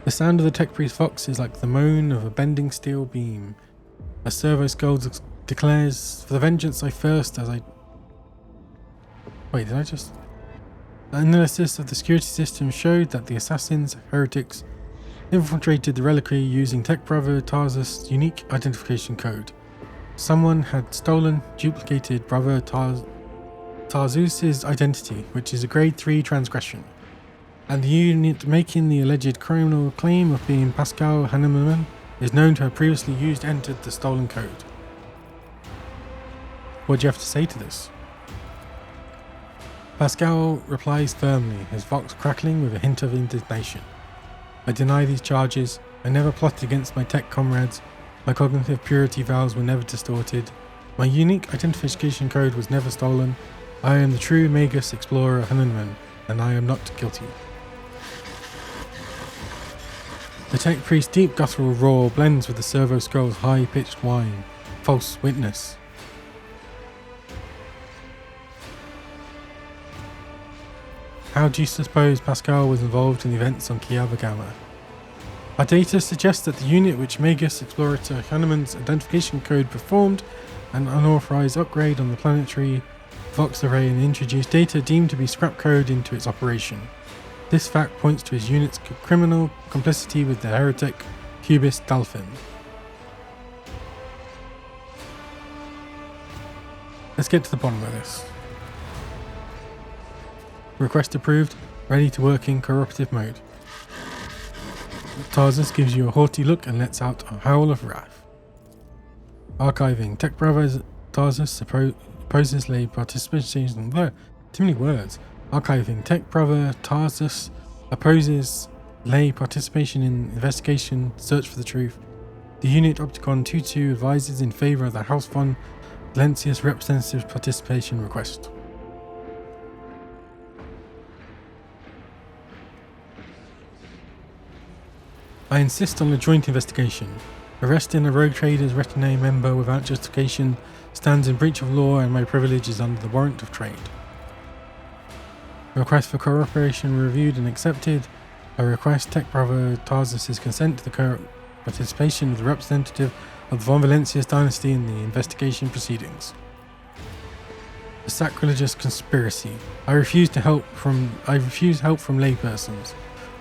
The sound of the tech priest Vox is like the moan of a bending steel beam. A servo skull declares, "For the vengeance I thirst as I..." Wait, did I just... Analysis of the security system showed that the assassins, heretics, infiltrated the reliquary using Tech Brother Tarsus' unique identification code. someone had duplicated Brother Tarzus' identity, which is a grade 3 transgression, and the unit making the alleged criminal claim of being Pascal Hanneman is known to have previously entered the stolen code. What do you have to say to this? Pascal replies firmly, his vox crackling with a hint of indignation. I deny these charges. I never plotted against my tech comrades. My cognitive purity vows were never distorted. My unique identification code was never stolen. I am the true Magus Explorer Hanneman, and I am not guilty. The tech priest's deep guttural roar blends with the servo scroll's high-pitched whine. False witness. How do you suppose Pascal was involved in the events on Kiavagama? Our data suggests that the unit which Magus Explorator Hanneman's identification code performed an unauthorized upgrade on the planetary Vox array and introduced data deemed to be scrap code into its operation. This fact points to his unit's criminal complicity with the heretic Cubist Dalfin. Let's get to the bottom of this. Request approved, ready to work in cooperative mode. Tarzus gives you a haughty look and lets out a howl of wrath. Archiving. Tech Bravo Tarzus opposes lay participation. Too many words. Archiving. Tech Brother Tarzus opposes lay participation in investigation, search for the truth. The unit Opticon 22 advises in favor of the House von Valencius representative participation request. I insist on a joint investigation. Arresting a rogue trader's retinue member without justification stands in breach of law and my privilege is under the warrant of trade. Request for cooperation reviewed and accepted. I request Tech Brother Tarzus' consent to the participation of the representative of the Von Valencius dynasty in the investigation proceedings. A sacrilegious conspiracy. I refuse help from laypersons.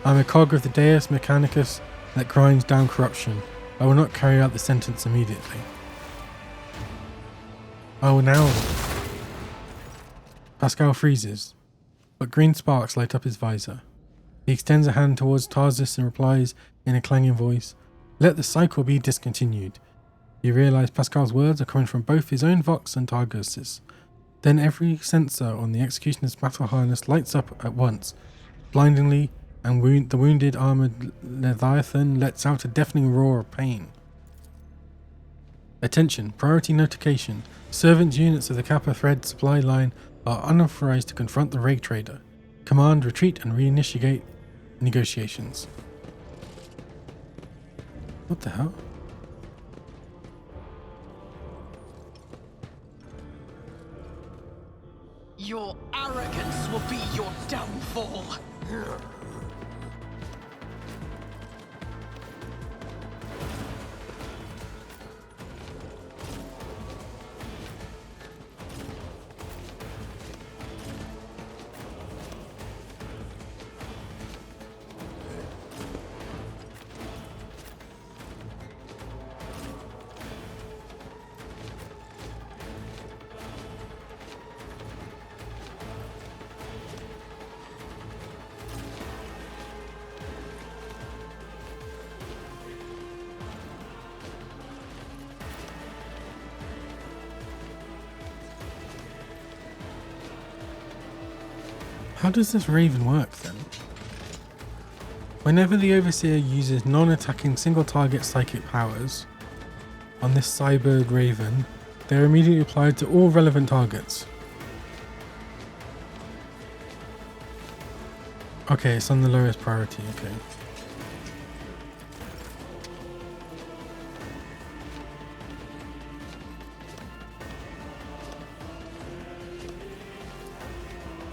I am a cog of the Deus Mechanicus that grinds down corruption. I will not carry out the sentence immediately. Oh, now. Pascal freezes, but green sparks light up his visor. He extends a hand towards Tarzus and replies in a clanging voice, "Let the cycle be discontinued." You realize Pascal's words are coming from both his own Vox and Targus'. Then every sensor on the executioner's battle harness lights up at once, blindingly, and the wounded armored Leviathan lets out a deafening roar of pain. Attention, priority notification. Servant units of the Kappa Thread supply line are unauthorized to confront the raid trader. Command, retreat, and reinitiate negotiations. What the hell? Your arrogance will be your downfall. How does this Raven work then? Whenever the Overseer uses non-attacking single-target psychic powers on this Cyborg Raven, they are immediately applied to all relevant targets. Okay, it's on the lowest priority, okay.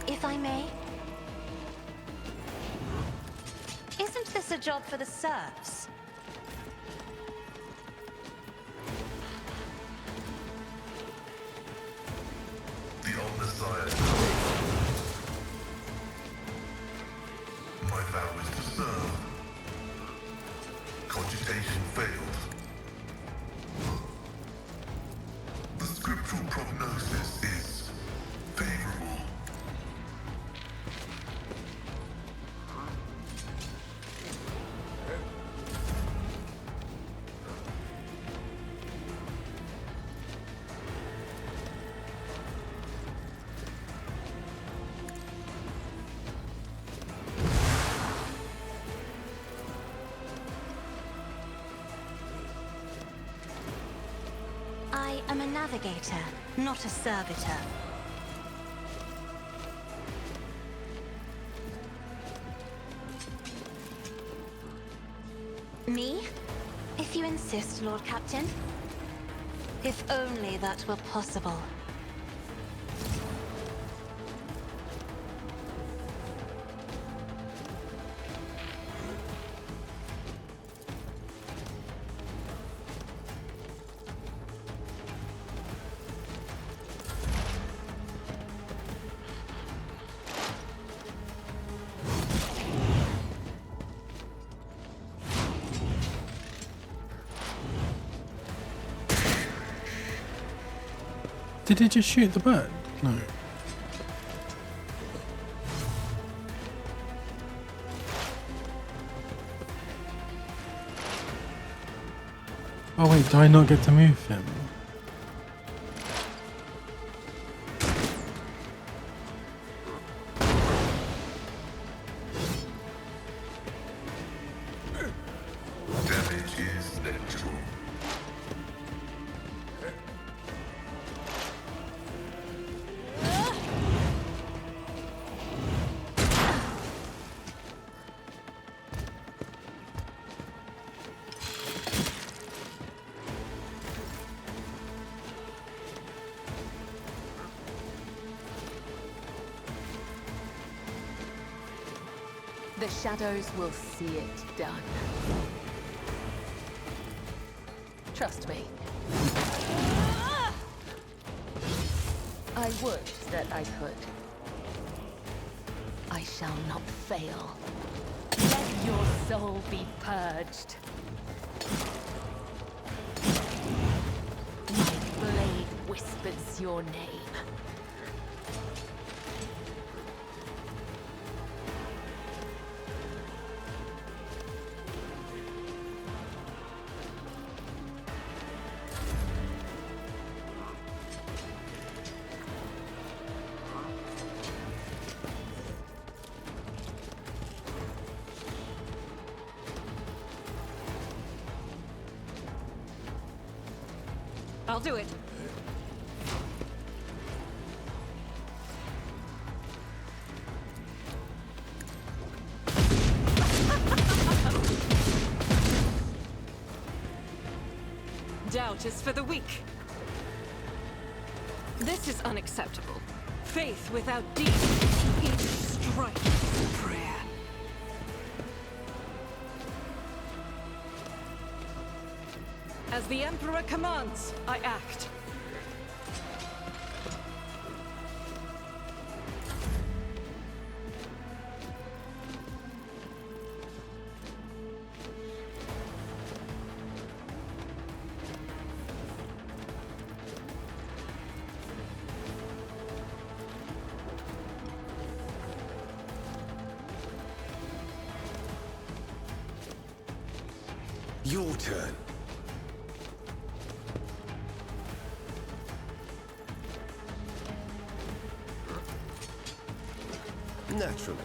If I may? Isn't this a job for the serfs? The old Messiah. My vow is to serve. Cogitation failed. I am a navigator, not a servitor. Me? If you insist, Lord Captain. If only that were possible. Did it just shoot the bird? No. Oh wait, do I not get to move him? Damage is negligible. The shadows will see it done. Trust me. I would that I could. I shall not fail. Let your soul be purged. My blade whispers your name. I'll do it. Doubt is for the weak. This is unacceptable. Faith without deed. Each strike is a prayer. As the Emperor commands, I act. Your turn. Naturally.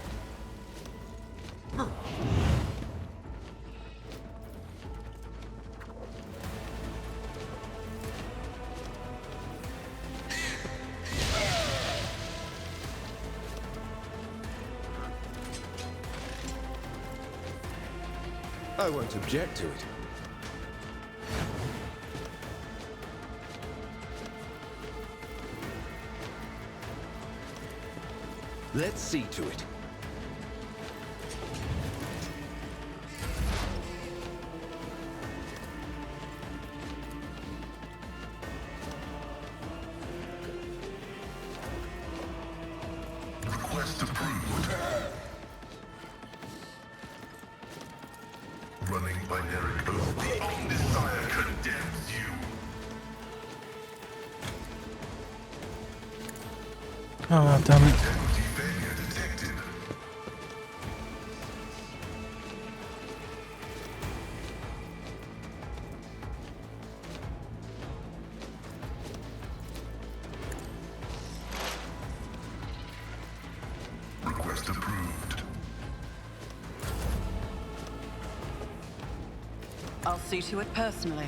I won't object to it. Let's see to it. Request approved. Running binary oath. The Omnisire condemns you. Oh, damn it. Integrity failure detected. Request approved. I'll see to it personally.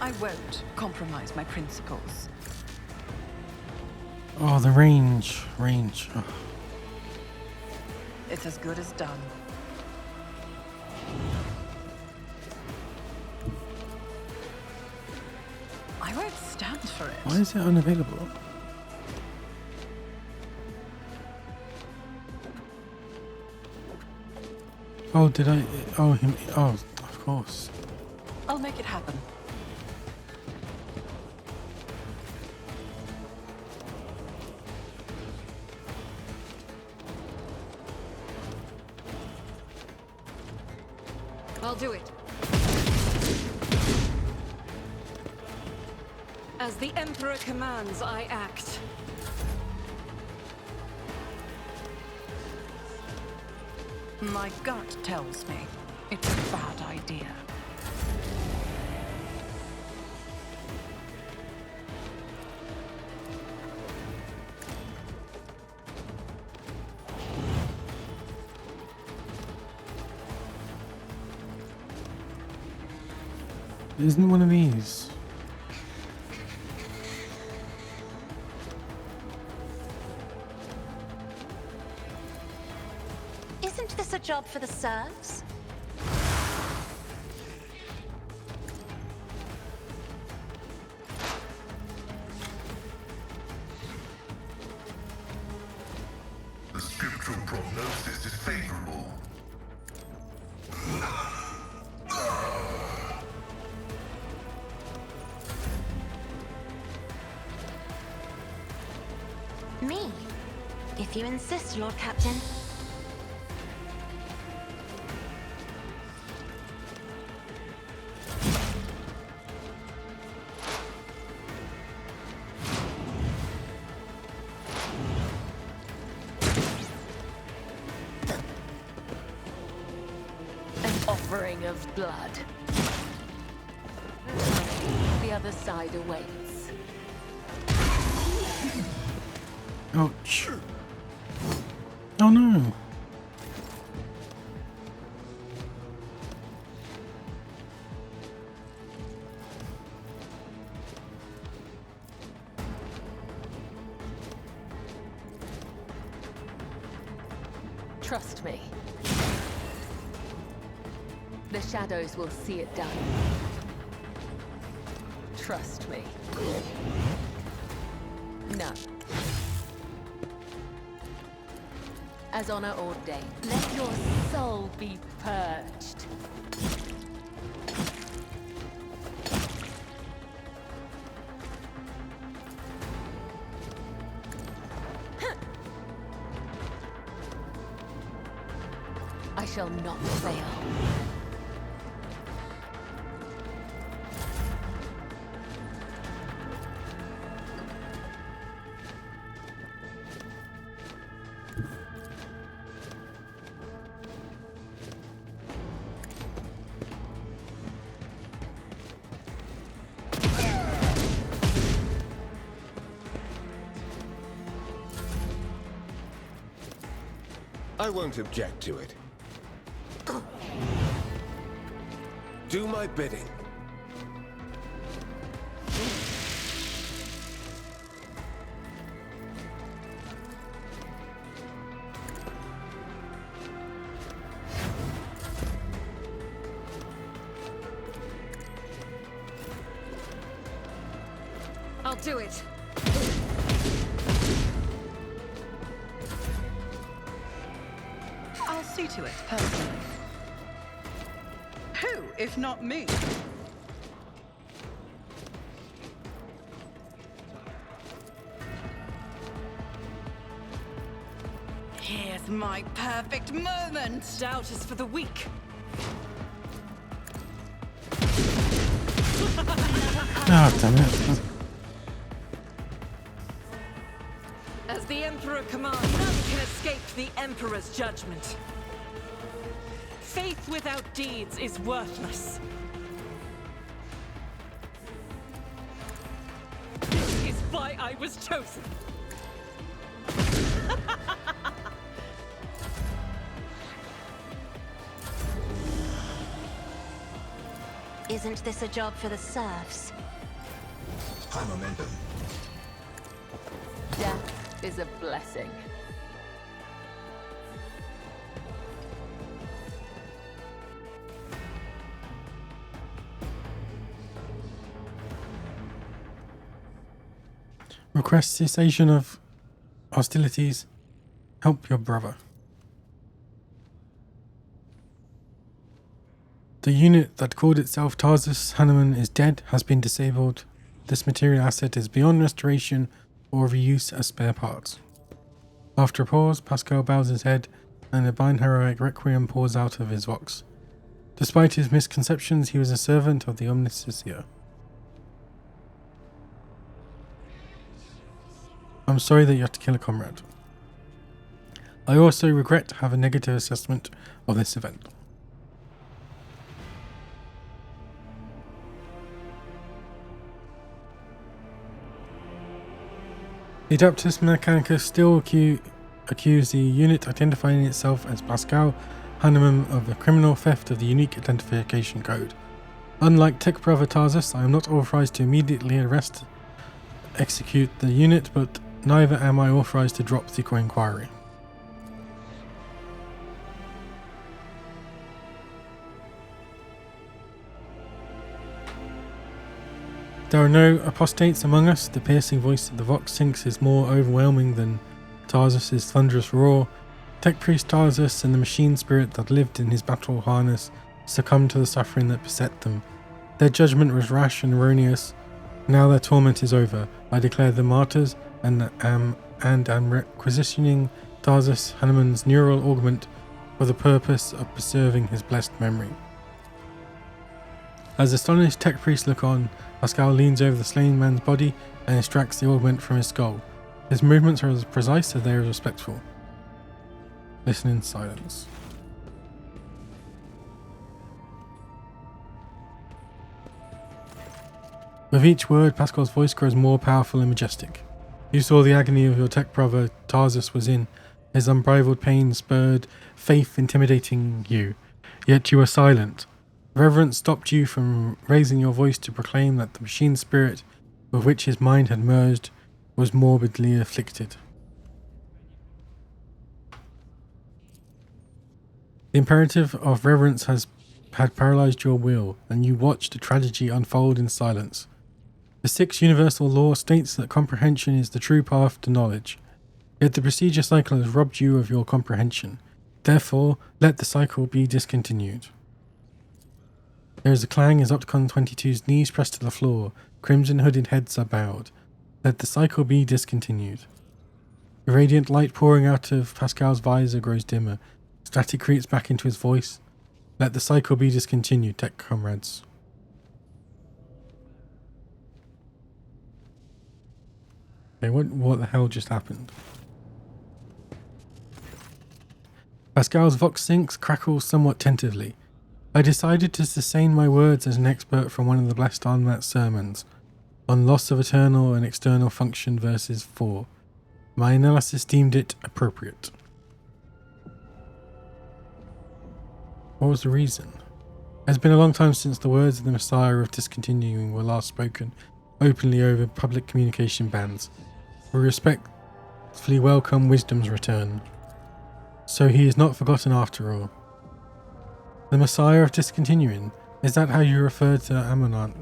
I won't compromise my principles. Oh, the range. Range. Oh. It's as good as done. I won't stand for it. Why is it unavailable? Oh, did I? Oh, him. Oh, of course. I'll make it happen. I'll do it. As the Emperor commands, I act. My gut tells me it's a bad idea. Isn't one of these? Isn't this a job for the serfs? The scriptural prognosis is favorable. Me. If you insist, Lord Captain. An offering of blood. The other side awaits. Ouch. Oh no. Trust me. The shadows will see it done. Trust me. No. As honor ordained, let your soul be purged. I shall not fail. I won't object to it. Do my bidding. I'll do it. I'll see to it personally. Who, if not me? Here's my perfect moment! Doubt is for the weak. Oh, damn it. As the Emperor commands, none can escape the Emperor's judgment. Faith without deeds is worthless. This is why I was chosen. Isn't this a job for the serfs? High momentum. Death is a blessing. Request cessation of hostilities. Help your brother. The unit that called itself Tarsus Hanneman is dead, has been disabled. This material asset is beyond restoration or reuse as spare parts. After a pause, Pascal bows his head and a divine heroic requiem pours out of his vox. Despite his misconceptions, he was a servant of the Omnissiah. I'm sorry that you had to kill a comrade. I also regret to have a negative assessment of this event. The Adeptus Mechanicus still accuse the unit identifying itself as Pascal Hanneman of the criminal theft of the unique identification code. Unlike Tech Brother Tarsus, I am not authorized to immediately execute the unit, but neither am I authorized to drop the inquiry. There are no apostates among us. The piercing voice of the Vox Sinks is more overwhelming than Tarsus' thunderous roar. Tech Priest Tarsus and the machine spirit that lived in his battle harness succumbed to the suffering that beset them. Their judgment was rash and erroneous. Now their torment is over. I declare them martyrs and am requisitioning Tarsus Hanneman's neural augment for the purpose of preserving his blessed memory. As astonished tech priests look on, Pascal leans over the slain man's body and extracts the augment from his skull. His movements are as precise as they are respectful. Listen in silence. With each word, Pascal's voice grows more powerful and majestic. You saw the agony of your tech brother Tarsus was in. His unbridled pain spurred faith intimidating you. Yet you were silent. Reverence stopped you from raising your voice to proclaim that the machine spirit with which his mind had merged was morbidly afflicted. The imperative of reverence had paralyzed your will, and you watched the tragedy unfold in silence. The sixth universal law states that comprehension is the true path to knowledge. Yet the procedure cycle has robbed you of your comprehension. Therefore, let the cycle be discontinued. There is a clang as Opticon 22's knees press to the floor. Crimson hooded heads are bowed. Let the cycle be discontinued. The radiant light pouring out of Pascal's visor grows dimmer. Static creeps back into his voice. Let the cycle be discontinued, tech comrades. Okay, what the hell just happened? Pascal's vox sinks crackles somewhat tentatively. I decided to sustain my words as an expert from one of the Blessed Armat's sermons on loss of eternal and external function verses 4. My analysis deemed it appropriate. What was the reason? It has been a long time since the words of the Messiah of discontinuing were last spoken openly over public communication bans. We respectfully welcome wisdom's return. So he is not forgotten after all. The Messiah of discontinuing, is that how you refer to Amonat?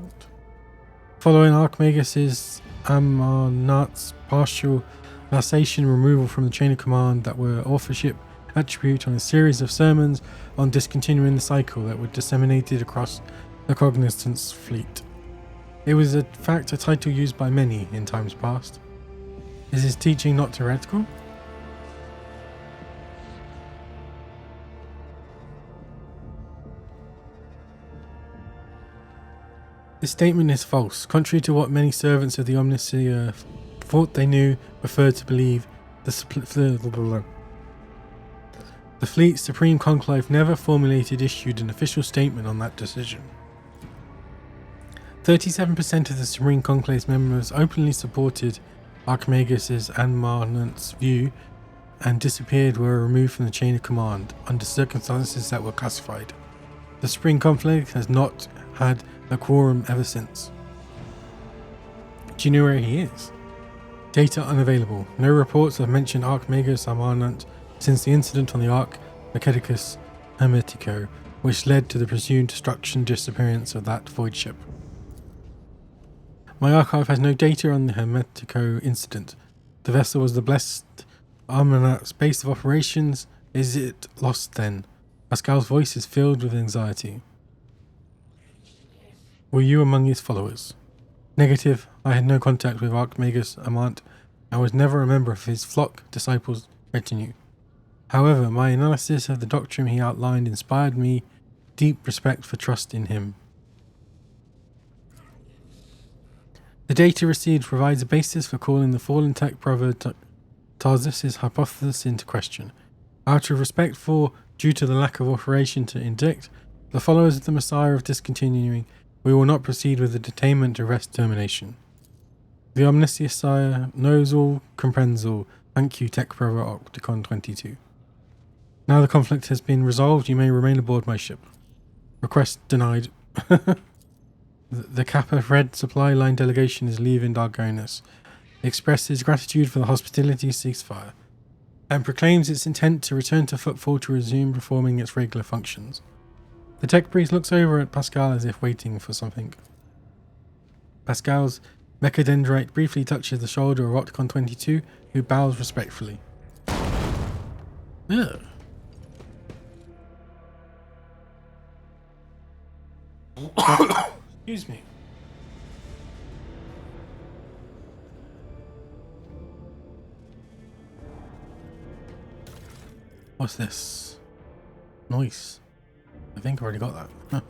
Following Archmagus' Amonat's partial lassation removal from the chain of command that were authorship attribute on a series of sermons on discontinuing the cycle that were disseminated across the Cognizance fleet. It was in fact a title used by many in times past. Is his teaching not heretical? This statement is false. Contrary to what many servants of the Omnissiah thought they knew, preferred to believe, the Fleet's Supreme Conclave never issued an official statement on that decision. 37% of the Supreme Conclave's members openly supported Archmagus' Amonat's view and disappeared were removed from the chain of command under circumstances that were classified. The Supreme Conclave has not had a quorum ever since. Do you know where he is? Data unavailable. No reports have mentioned Archmagus Armanant since the incident on the Ark Mechanicus Hermetico, which led to the presumed destruction and disappearance of that void ship. My archive has no data on the Hermetico incident. The vessel was the blessed Armanat's base of operations. Is it lost then? Pascal's voice is filled with anxiety. Were you among his followers? Negative. I had no contact with Archmagus Amant. I was never a member of his flock, disciples, retinue. However, my analysis of the doctrine he outlined inspired me deep respect for trust in him. The data received provides a basis for calling the fallen tech brother Tarsus' hypothesis into question. Out of respect for, due to the lack of operation to indict, the followers of the Messiah of discontinuing, we will not proceed with the detainment, arrest, termination. The Omniscient Sire knows all, comprehends all. Thank you, Tech Brother Opticon 22. Now the conflict has been resolved, you may remain aboard my ship. Request denied. The Kappa Red Supply Line delegation is leaving Dargonus. It expresses gratitude for the hospitality ceasefire and proclaims its intent to return to Footfall to resume performing its regular functions. The tech priest looks over at Pascal as if waiting for something. Pascal's mechadendrite briefly touches the shoulder of Opticon 22, who bows respectfully. Ugh. Excuse me. What's this? Nice. I think I already got that. Huh.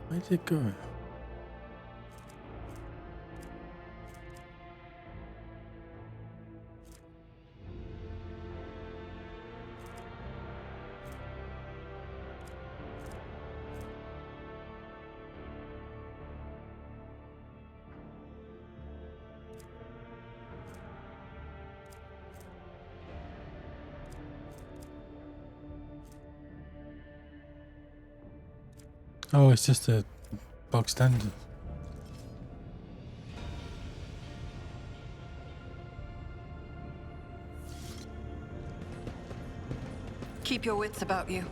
Where did it go? Oh, it's just a bog standard. Keep your wits about you.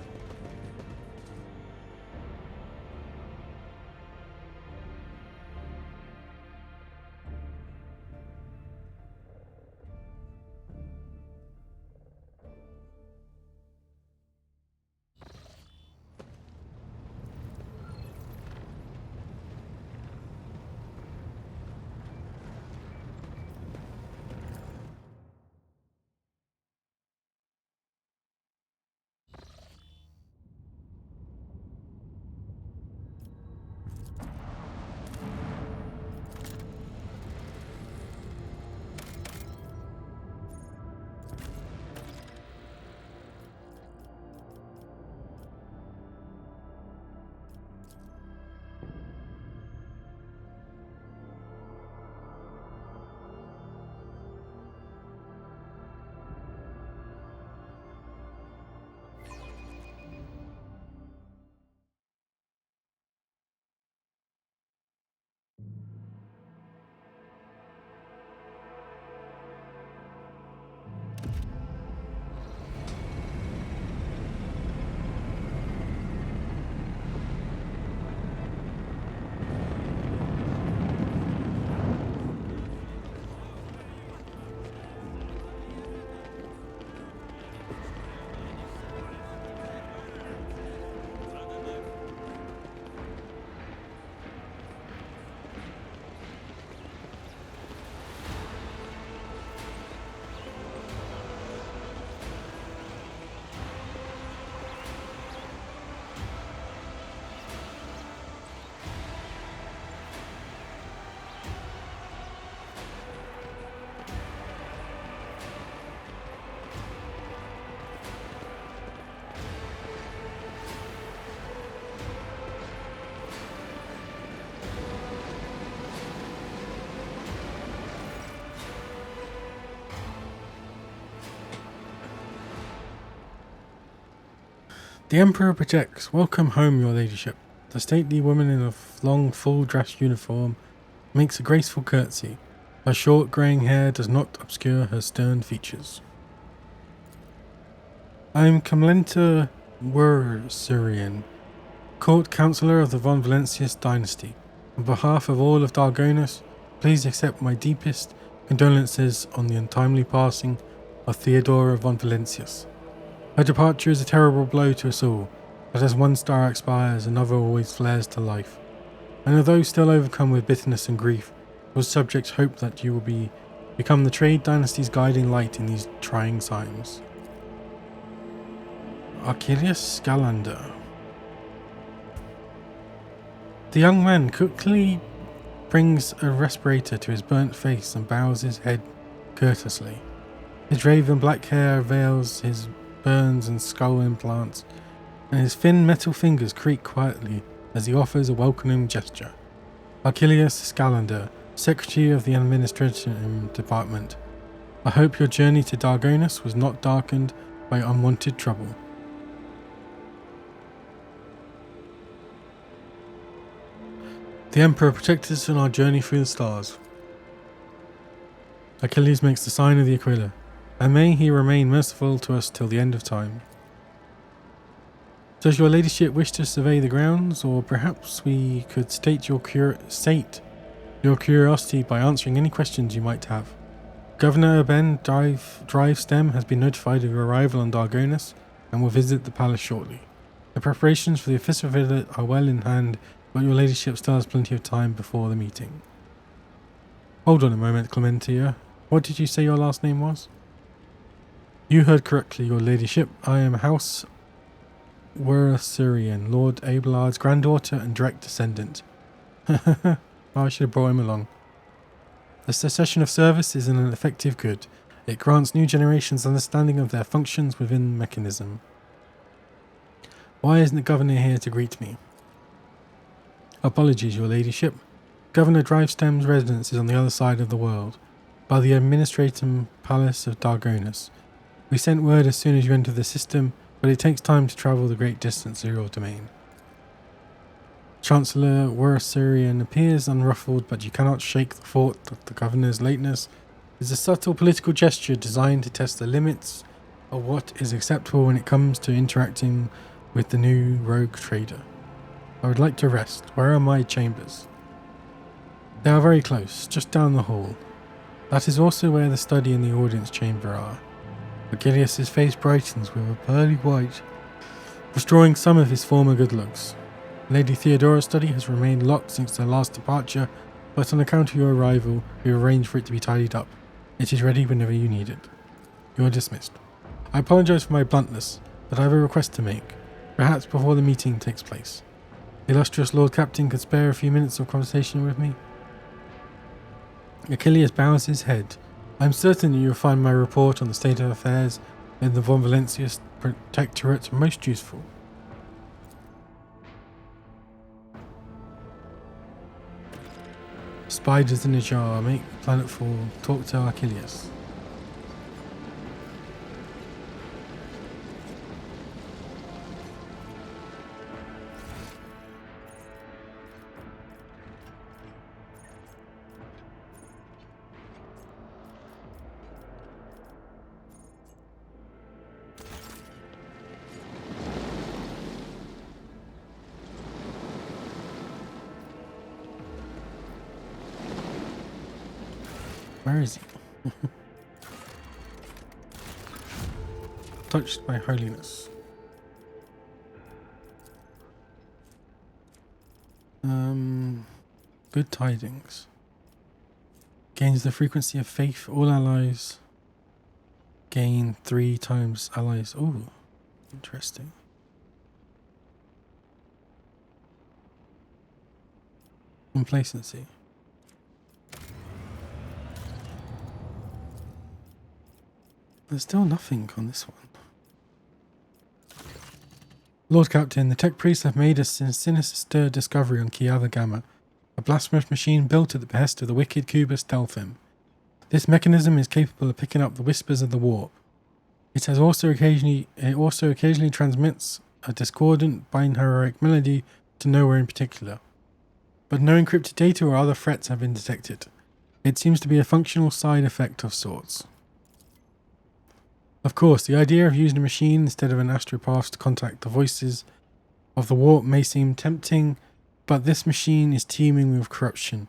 The Emperor projects. Welcome home, your ladyship. The stately woman in a long, full-dress uniform makes a graceful curtsy. Her short greying hair does not obscure her stern features. I am Comlenta Wursurian, court councillor of the von Valentius dynasty. On behalf of all of Dargonus, please accept my deepest condolences on the untimely passing of Theodora von Valentius. Her departure is a terrible blow to us all, but as one star expires, another always flares to life. And although still overcome with bitterness and grief, your subjects hope that you will become the trade dynasty's guiding light in these trying times. Achilles Scalander. The young man quickly brings a respirator to his burnt face and bows his head courteously. His raven black hair veils his burns and skull implants, and his thin metal fingers creak quietly as he offers a welcoming gesture. Achilles Scalander, Secretary of the Administration Department. I hope your journey to Dargonus was not darkened by unwanted trouble. The Emperor protected us on our journey through the stars. Achilles makes the sign of the Aquila, and may he remain merciful to us till the end of time. Does your ladyship wish to survey the grounds, or perhaps we could sate your curiosity by answering any questions you might have? Governor Urban Drivestem has been notified of your arrival on Dargonus and will visit the palace shortly. The preparations for the official visit are well in hand, but your ladyship still has plenty of time before the meeting. Hold on a moment, Clementia. What did you say your last name was? You heard correctly, your ladyship. I am House Wursurian, Lord Abelard's granddaughter and direct descendant. I should have brought him along. The cessation of service is an effective good. It grants new generations understanding of their functions within the mechanism. Why isn't the governor here to greet me? Apologies, your ladyship. Governor Drivestem's residence is on the other side of the world, by the Administratum Palace of Dargonus. We sent word as soon as you enter the system, but it takes time to travel the great distance to your domain. Chancellor Wursurian appears unruffled, but you cannot shake the thought that the governor's lateness is a subtle political gesture designed to test the limits of what is acceptable when it comes to interacting with the new rogue trader. I would like to rest. Where are my chambers? They are very close, just down the hall. That is also where the study and the audience chamber are. Achilles' face brightens with a pearly white, restoring some of his former good looks. Lady Theodora's study has remained locked since her last departure, but on account of your arrival, we have arranged for it to be tidied up. It is ready whenever you need it. You are dismissed. I apologize for my bluntness, but I have a request to make, perhaps before the meeting takes place. The illustrious Lord Captain could spare a few minutes of conversation with me? Achilles bows his head. I am certain that you will find my report on the state of affairs in the Von Valentius Protectorate most useful. Spiders in a jar, make planetfall, talk to Achilles. Where is he? Touched by holiness. Good tidings. Gains the frequency of faith. All allies gain 3 times allies. Ooh, interesting. Complacency. There's still nothing on this one. Lord Captain, the tech priests have made a sinister discovery on Kiava Gamma, a blasphemous machine built at the behest of the wicked Cubus Telfim. This mechanism is capable of picking up the whispers of the warp. It also occasionally transmits a discordant binheroic melody to nowhere in particular. But no encrypted data or other threats have been detected. It seems to be a functional side effect of sorts. Of course, the idea of using a machine instead of an astropath to contact the voices of the warp may seem tempting, but this machine is teeming with corruption.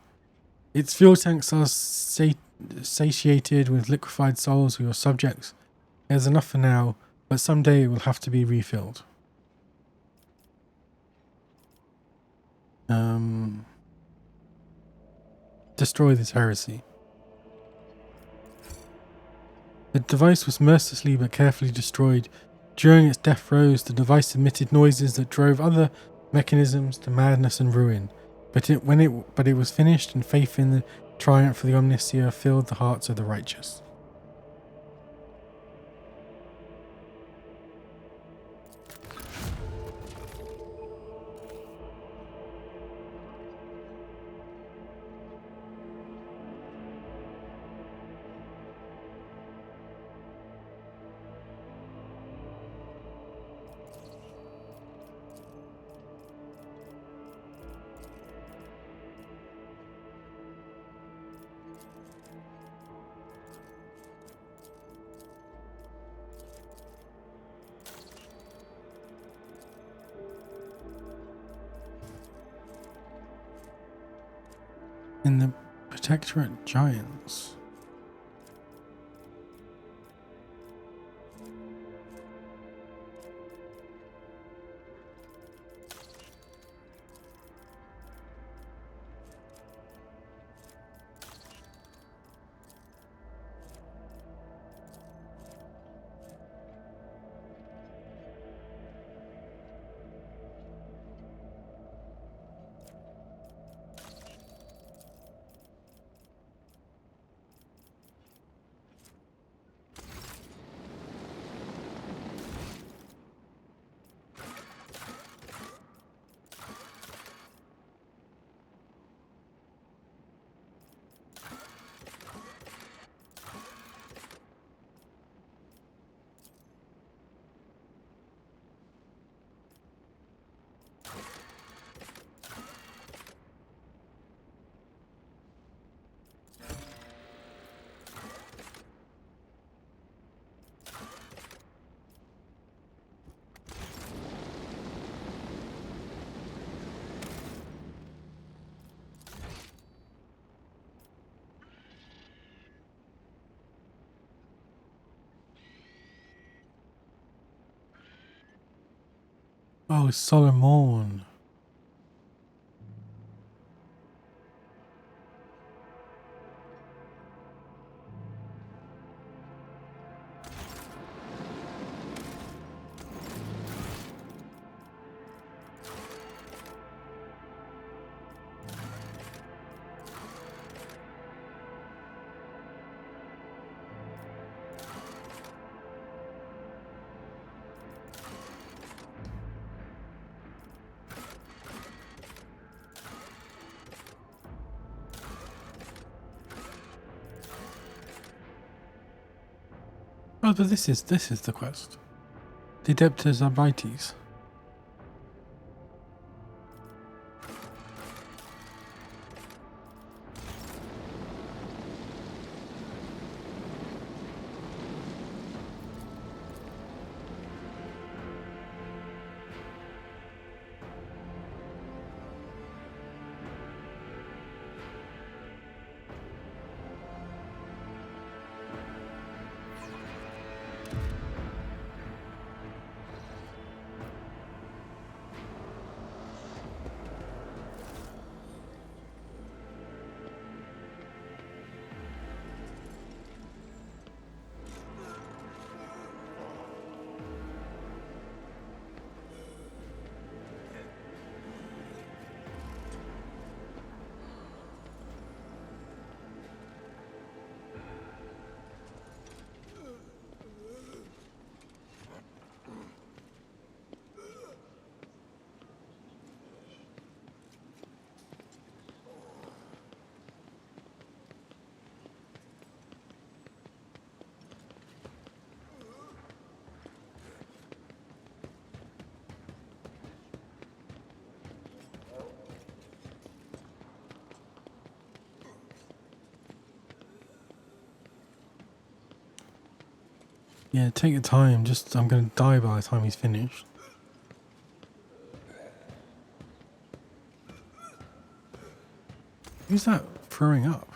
Its fuel tanks are satiated with liquefied souls of your subjects. There's enough for now, but someday it will have to be refilled. Destroy this heresy. The device was mercilessly but carefully destroyed. During its death throes, the device emitted noises that drove other mechanisms to madness and ruin. But it was finished, and faith in the triumph of the Omnicia filled the hearts of the righteous. In the Protectorate Giants. Oh, Solomon. Oh, but this is the quest. The Adeptus Arbites. Yeah, take your time. Just, I'm gonna die by the time he's finished. Who's that throwing up?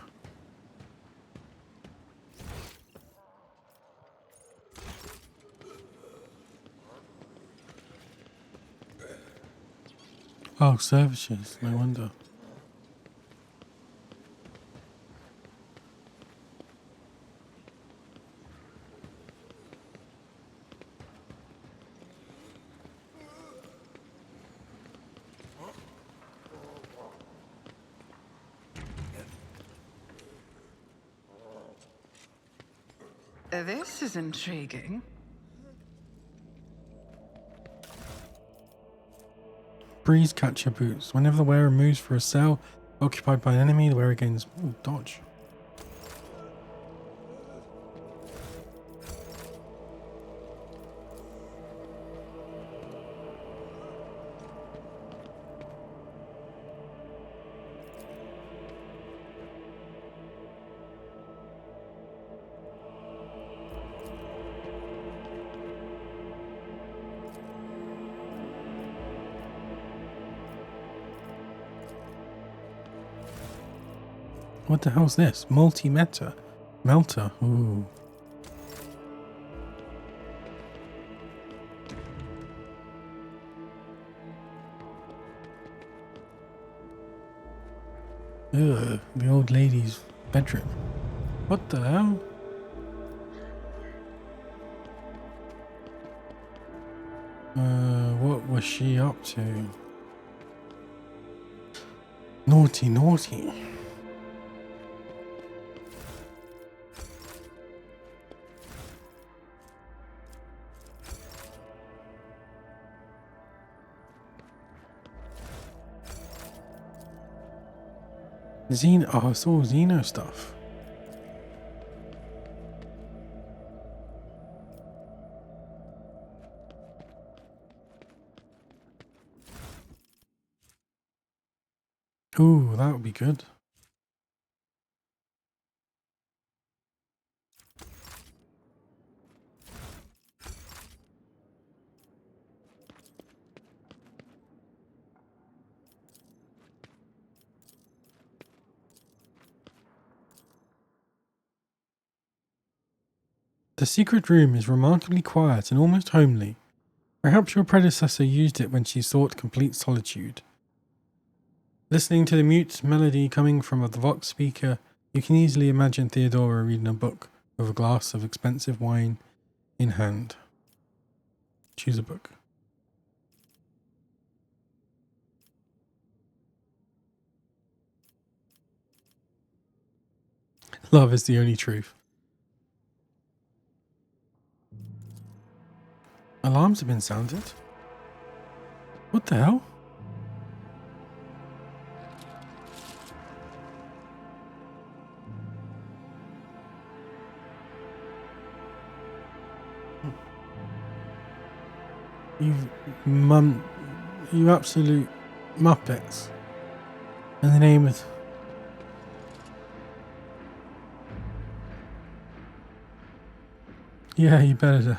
Oh, services. No wonder. This is intriguing. Breeze catcher boots. Whenever the wearer moves for a cell occupied by an enemy, the wearer gains dodge. What the hell's this? Multi-meta. Melter. Ooh. Ugh, the old lady's bedroom. What the hell? What was she up to? Naughty, naughty. Xeno, oh, it's all Xeno stuff. Ooh, that would be good. The secret room is remarkably quiet and almost homely. Perhaps your predecessor used it when she sought complete solitude. Listening to the mute melody coming from the Vox speaker, you can easily imagine Theodora reading a book with a glass of expensive wine in hand. Choose a book. Love is the only truth. Alarms have been sounded. What the hell? You absolute muppets. In the name of... Yeah, you better.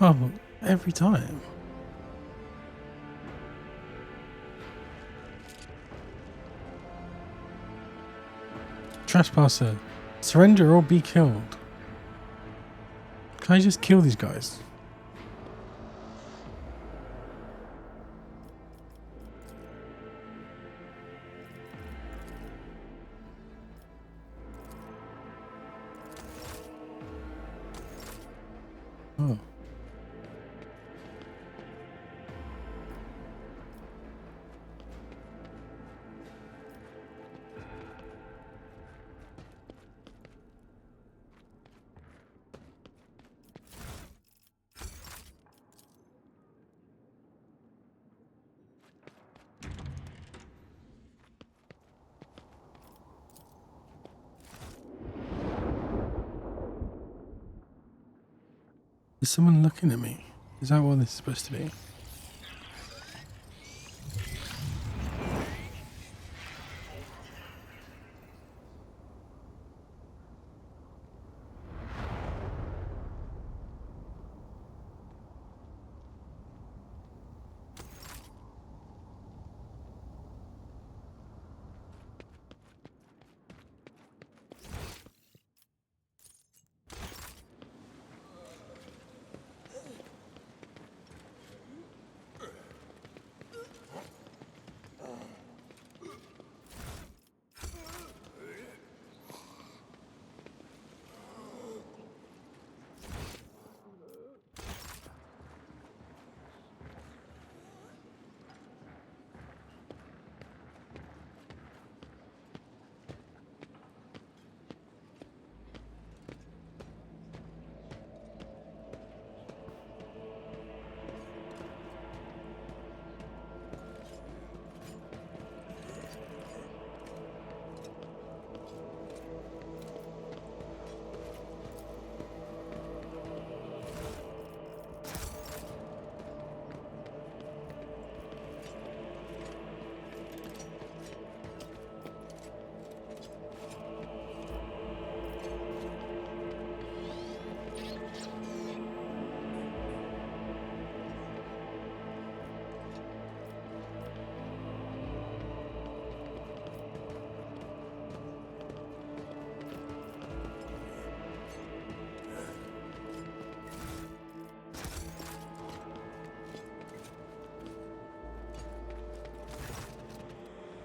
Oh, but every time. Trespasser, surrender or be killed. Can I just kill these guys? Oh. Is someone looking at me? Is that what this is supposed to be?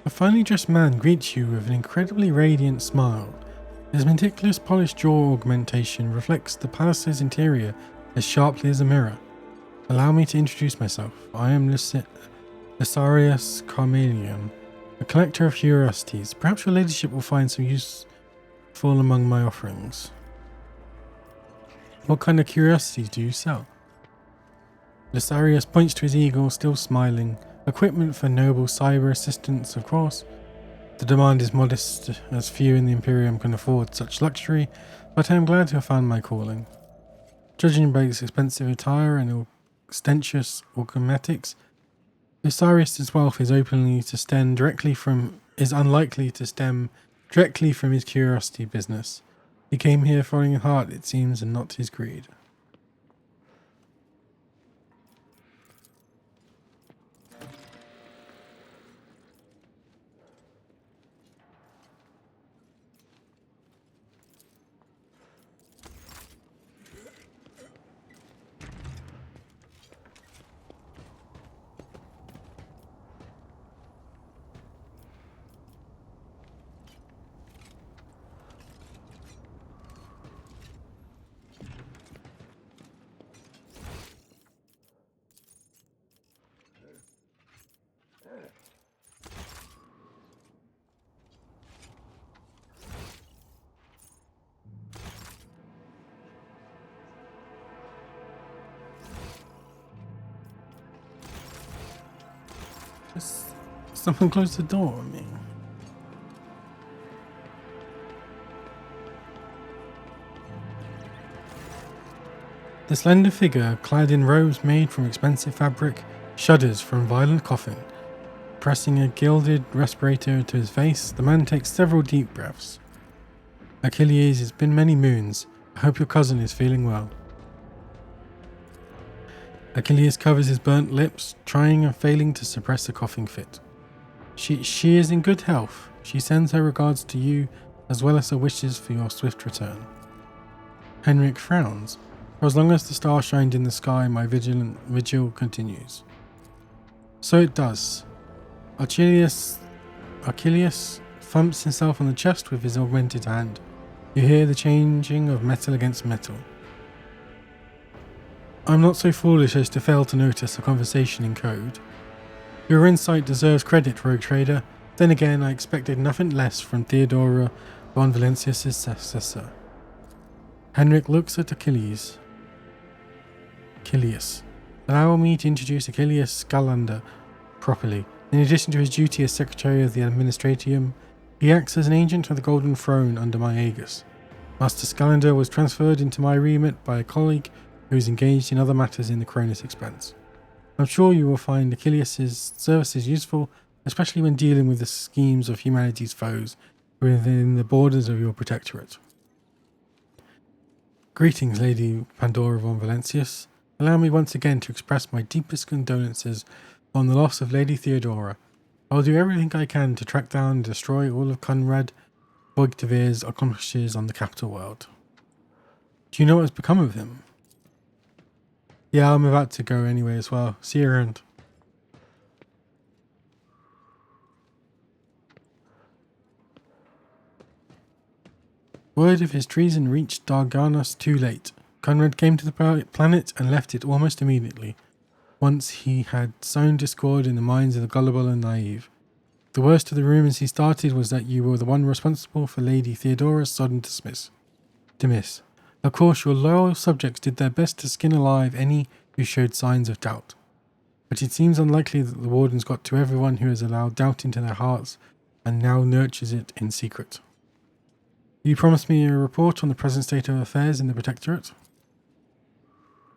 A finely dressed man greets you with an incredibly radiant smile. His meticulous polished jaw augmentation reflects the palace's interior as sharply as a mirror. Allow me to introduce myself. I am Lysarius Carmelion, a collector of curiosities. Perhaps your ladyship will find some useful among my offerings. What kind of curiosities do you sell? Lysarius points to his eagle, still smiling. Equipment for noble cyber assistants, of course. The demand is modest, as few in the Imperium can afford such luxury, but I am glad to have found my calling. Judging by its expensive attire and ostentatious ornamentics, Lysarius' wealth is unlikely to stem directly from his curiosity business. He came here following his heart, it seems, and not his greed. Someone closed the door on me. The slender figure, clad in robes made from expensive fabric, shudders from violent coughing. Pressing a gilded respirator to his face, the man takes several deep breaths. Achilles, it's been many moons. I hope your cousin is feeling well. Achilles covers his burnt lips, trying and failing to suppress a coughing fit. She is in good health. She sends her regards to you, as well as her wishes for your swift return. Henrik frowns. For as long as the star shines in the sky, my vigil continues. So it does. Achilles thumps himself on the chest with his augmented hand. You hear the changing of metal against metal. I'm not so foolish as to fail to notice a conversation in code. Your insight deserves credit, rogue trader. Then again, I expected nothing less from Theodora von Valentius' successor. Henrik looks at Achilles. Allow me to introduce Achilles Scalander properly. In addition to his duty as Secretary of the Administratium, he acts as an agent of the Golden Throne under my aegis. Master Scalander was transferred into my remit by a colleague who is engaged in other matters in the Cronus expanse. I'm sure you will find Achilles' services useful, especially when dealing with the schemes of humanity's foes within the borders of your protectorate. Greetings, Lady Pandora von Valancius. Allow me once again to express my deepest condolences on the loss of Lady Theodora. I will do everything I can to track down and destroy all of Conrad Voigtvir's accomplishments on the capital world. Do you know what has become of him? Yeah, I'm about to go anyway as well. See you around. Word of his treason reached Darganos too late. Conrad came to the planet and left it almost immediately, once he had sown discord in the minds of the gullible and naive. The worst of the rumours he started was that you were the one responsible for Lady Theodora's sudden dismiss. Of course, your loyal subjects did their best to skin alive any who showed signs of doubt. But it seems unlikely that the Wardens got to everyone who has allowed doubt into their hearts and now nurtures it in secret. You promised me a report on the present state of affairs in the Protectorate.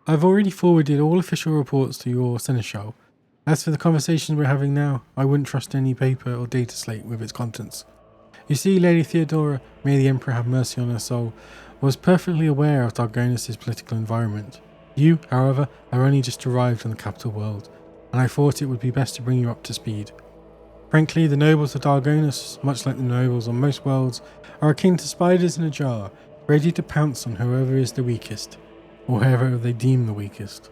I've already forwarded all official reports to your Seneschal. As for the conversations we're having now, I wouldn't trust any paper or data slate with its contents. You see, Lady Theodora, may the Emperor have mercy on her soul, was perfectly aware of Darganos' political environment. You, however, have only just arrived on the capital world, and I thought it would be best to bring you up to speed. Frankly, the nobles of Darganos, much like the nobles on most worlds, are akin to spiders in a jar, ready to pounce on whoever is the weakest, or whoever they deem the weakest.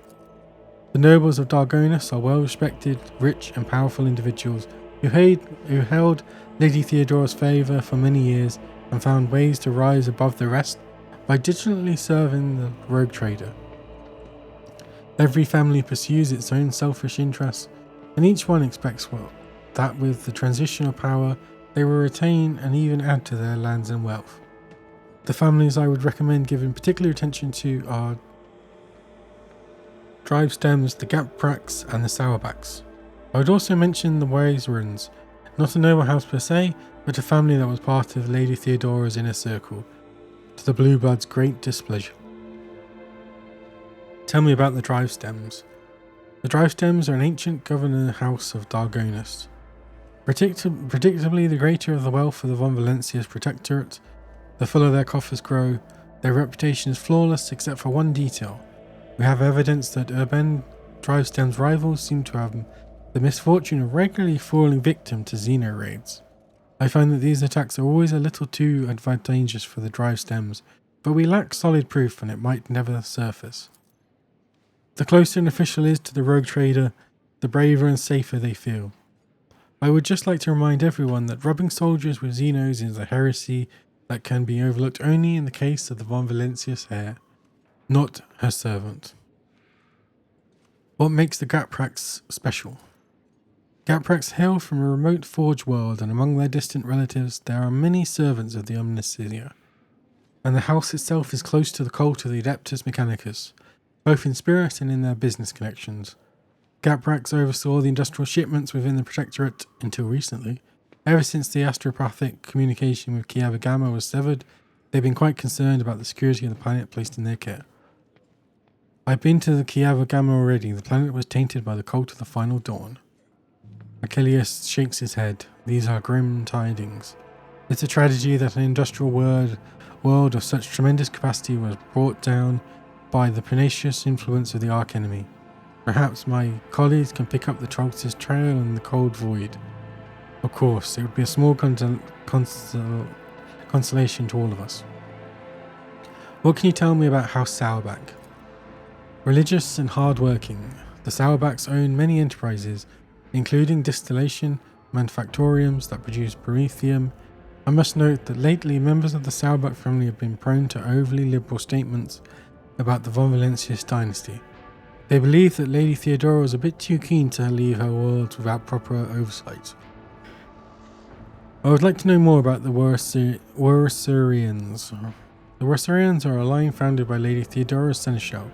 The nobles of Darganos are well-respected, rich and powerful individuals who held Lady Theodora's favour for many years and found ways to rise above the rest by diligently serving the rogue trader. Every family pursues its own selfish interests, and each one expects that with the transition of power they will retain and even add to their lands and wealth. The families I would recommend giving particular attention to are Drive Stems, the Gapraks and the Sauerbachs. I would also mention the Weisrons, not a noble house per se, but a family that was part of Lady Theodora's inner circle, to the Blue Blood's great displeasure. Tell me about the Drive Stems. The Drive Stems are an ancient governor house of Darganos. Predictably, the greater of the wealth of the Von Valancius Protectorate, the fuller their coffers grow. Their reputation is flawless except for one detail. We have evidence that Urban Drive Stems rivals seem to have the misfortune of regularly falling victim to Xeno raids. I find that these attacks are always a little too advantageous for the Drive Stems, but we lack solid proof and it might never surface. The closer an official is to the rogue trader, the braver and safer they feel. I would just like to remind everyone that robbing soldiers with Xenos is a heresy that can be overlooked only in the case of the Von Valancius heir, not her servant. What makes the Gapraks special? Gapraks hail from a remote forge world, and among their distant relatives there are many servants of the Omnissiah, and the house itself is close to the cult of the Adeptus Mechanicus, both in spirit and in their business connections. Gapraks oversaw the industrial shipments within the Protectorate until recently. Ever since the astropathic communication with Kiava Gamma was severed, they've been quite concerned about the security of the planet placed in their care. I've been to the Kiava Gamma already. The planet was tainted by the cult of the Final Dawn. Achilles shakes his head. These are grim tidings. It's a tragedy that an industrial world of such tremendous capacity was brought down by the pernicious influence of the archenemy. Perhaps my colleagues can pick up the Trolls' trail in the cold void. Of course, it would be a small consolation to all of us. What can you tell me about House Sauerbach? Religious and hard-working, the Sauerbachs own many enterprises, including distillation, manufactoriums that produce promethium. I must note that lately members of the Sauerbach family have been prone to overly liberal statements about the Von Valancius dynasty. They believe that Lady Theodora was a bit too keen to leave her world without proper oversight. I would like to know more about the Warasurians. The Warasurians are a line founded by Lady Theodora's Seneschal,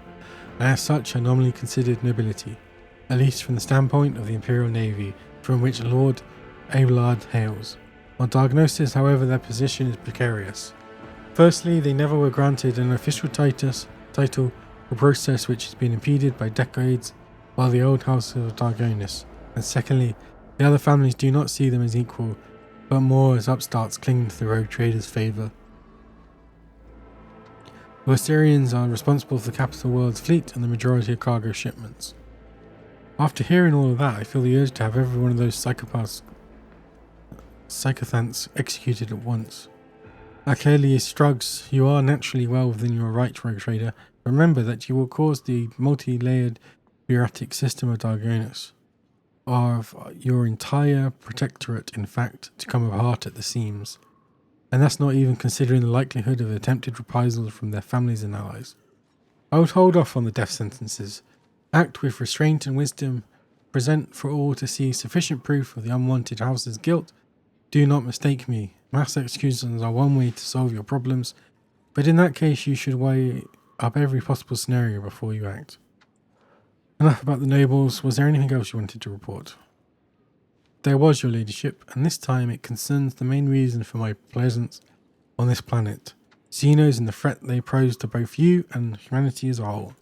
and as such are nominally considered nobility, at least from the standpoint of the Imperial Navy, from which Lord Abelard hails. On Darganos, however, their position is precarious. Firstly, they never were granted an official title a process which has been impeded by decades by the old house of Dargonis, and secondly, the other families do not see them as equal, but more as upstarts clinging to the rogue traders' favour. The Assyrians are responsible for the capital world's fleet and the majority of cargo shipments. After hearing all of that, I feel the urge to have every one of those psychothants executed at once. Achilles shrugs. You are naturally well within your right, rogue trader. Remember that you will cause the multi-layered bureaucratic system of Dargonis, of your entire protectorate, in fact, to come apart at the seams. And that's not even considering the likelihood of attempted reprisals from their families and allies. I would hold off on the death sentences. Act with restraint and wisdom. Present for all to see sufficient proof of the unwanted house's guilt. Do not mistake me. Mass executions are one way to solve your problems, but in that case you should weigh up every possible scenario before you act. Enough about the nobles. Was there anything else you wanted to report? There was, your ladyship, and this time it concerns the main reason for my presence on this planet. Xenos and the threat they pose to both you and humanity as a whole.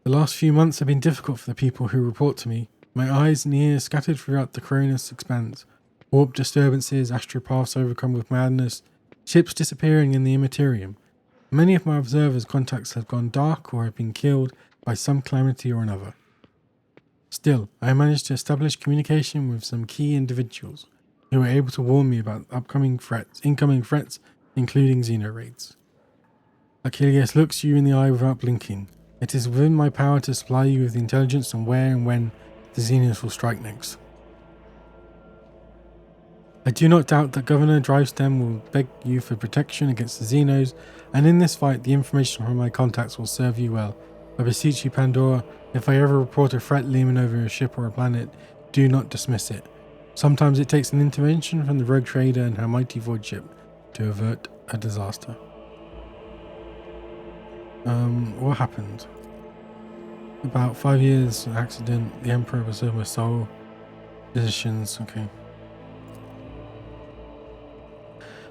The last few months have been difficult for the people who report to me. My eyes and ears scattered throughout the Cronus expanse. Warp disturbances, astropaths overcome with madness, ships disappearing in the immaterium. Many of my observers' contacts have gone dark or have been killed by some calamity or another. Still, I managed to establish communication with some key individuals who were able to warn me about incoming threats, including Xeno raids. Achilles looks you in the eye without blinking. It is within my power to supply you with the intelligence on where and when the Xenos will strike next. I do not doubt that Governor Drivestem will beg you for protection against the Xenos, and in this fight the information from my contacts will serve you well. I beseech you, Pandora, if I ever report a threat looming over a ship or a planet, do not dismiss it. Sometimes it takes an intervention from the rogue trader and her mighty void ship to avert a disaster. What happened? About 5 years, accident, the Emperor was over soul, decisions, okay.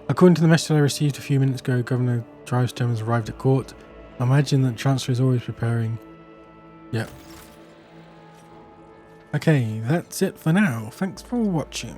According to the message I received a few minutes ago, Governor Drivestem has arrived at court. I imagine that the Chancellor is always preparing. Yep. Okay, that's it for now. Thanks for watching.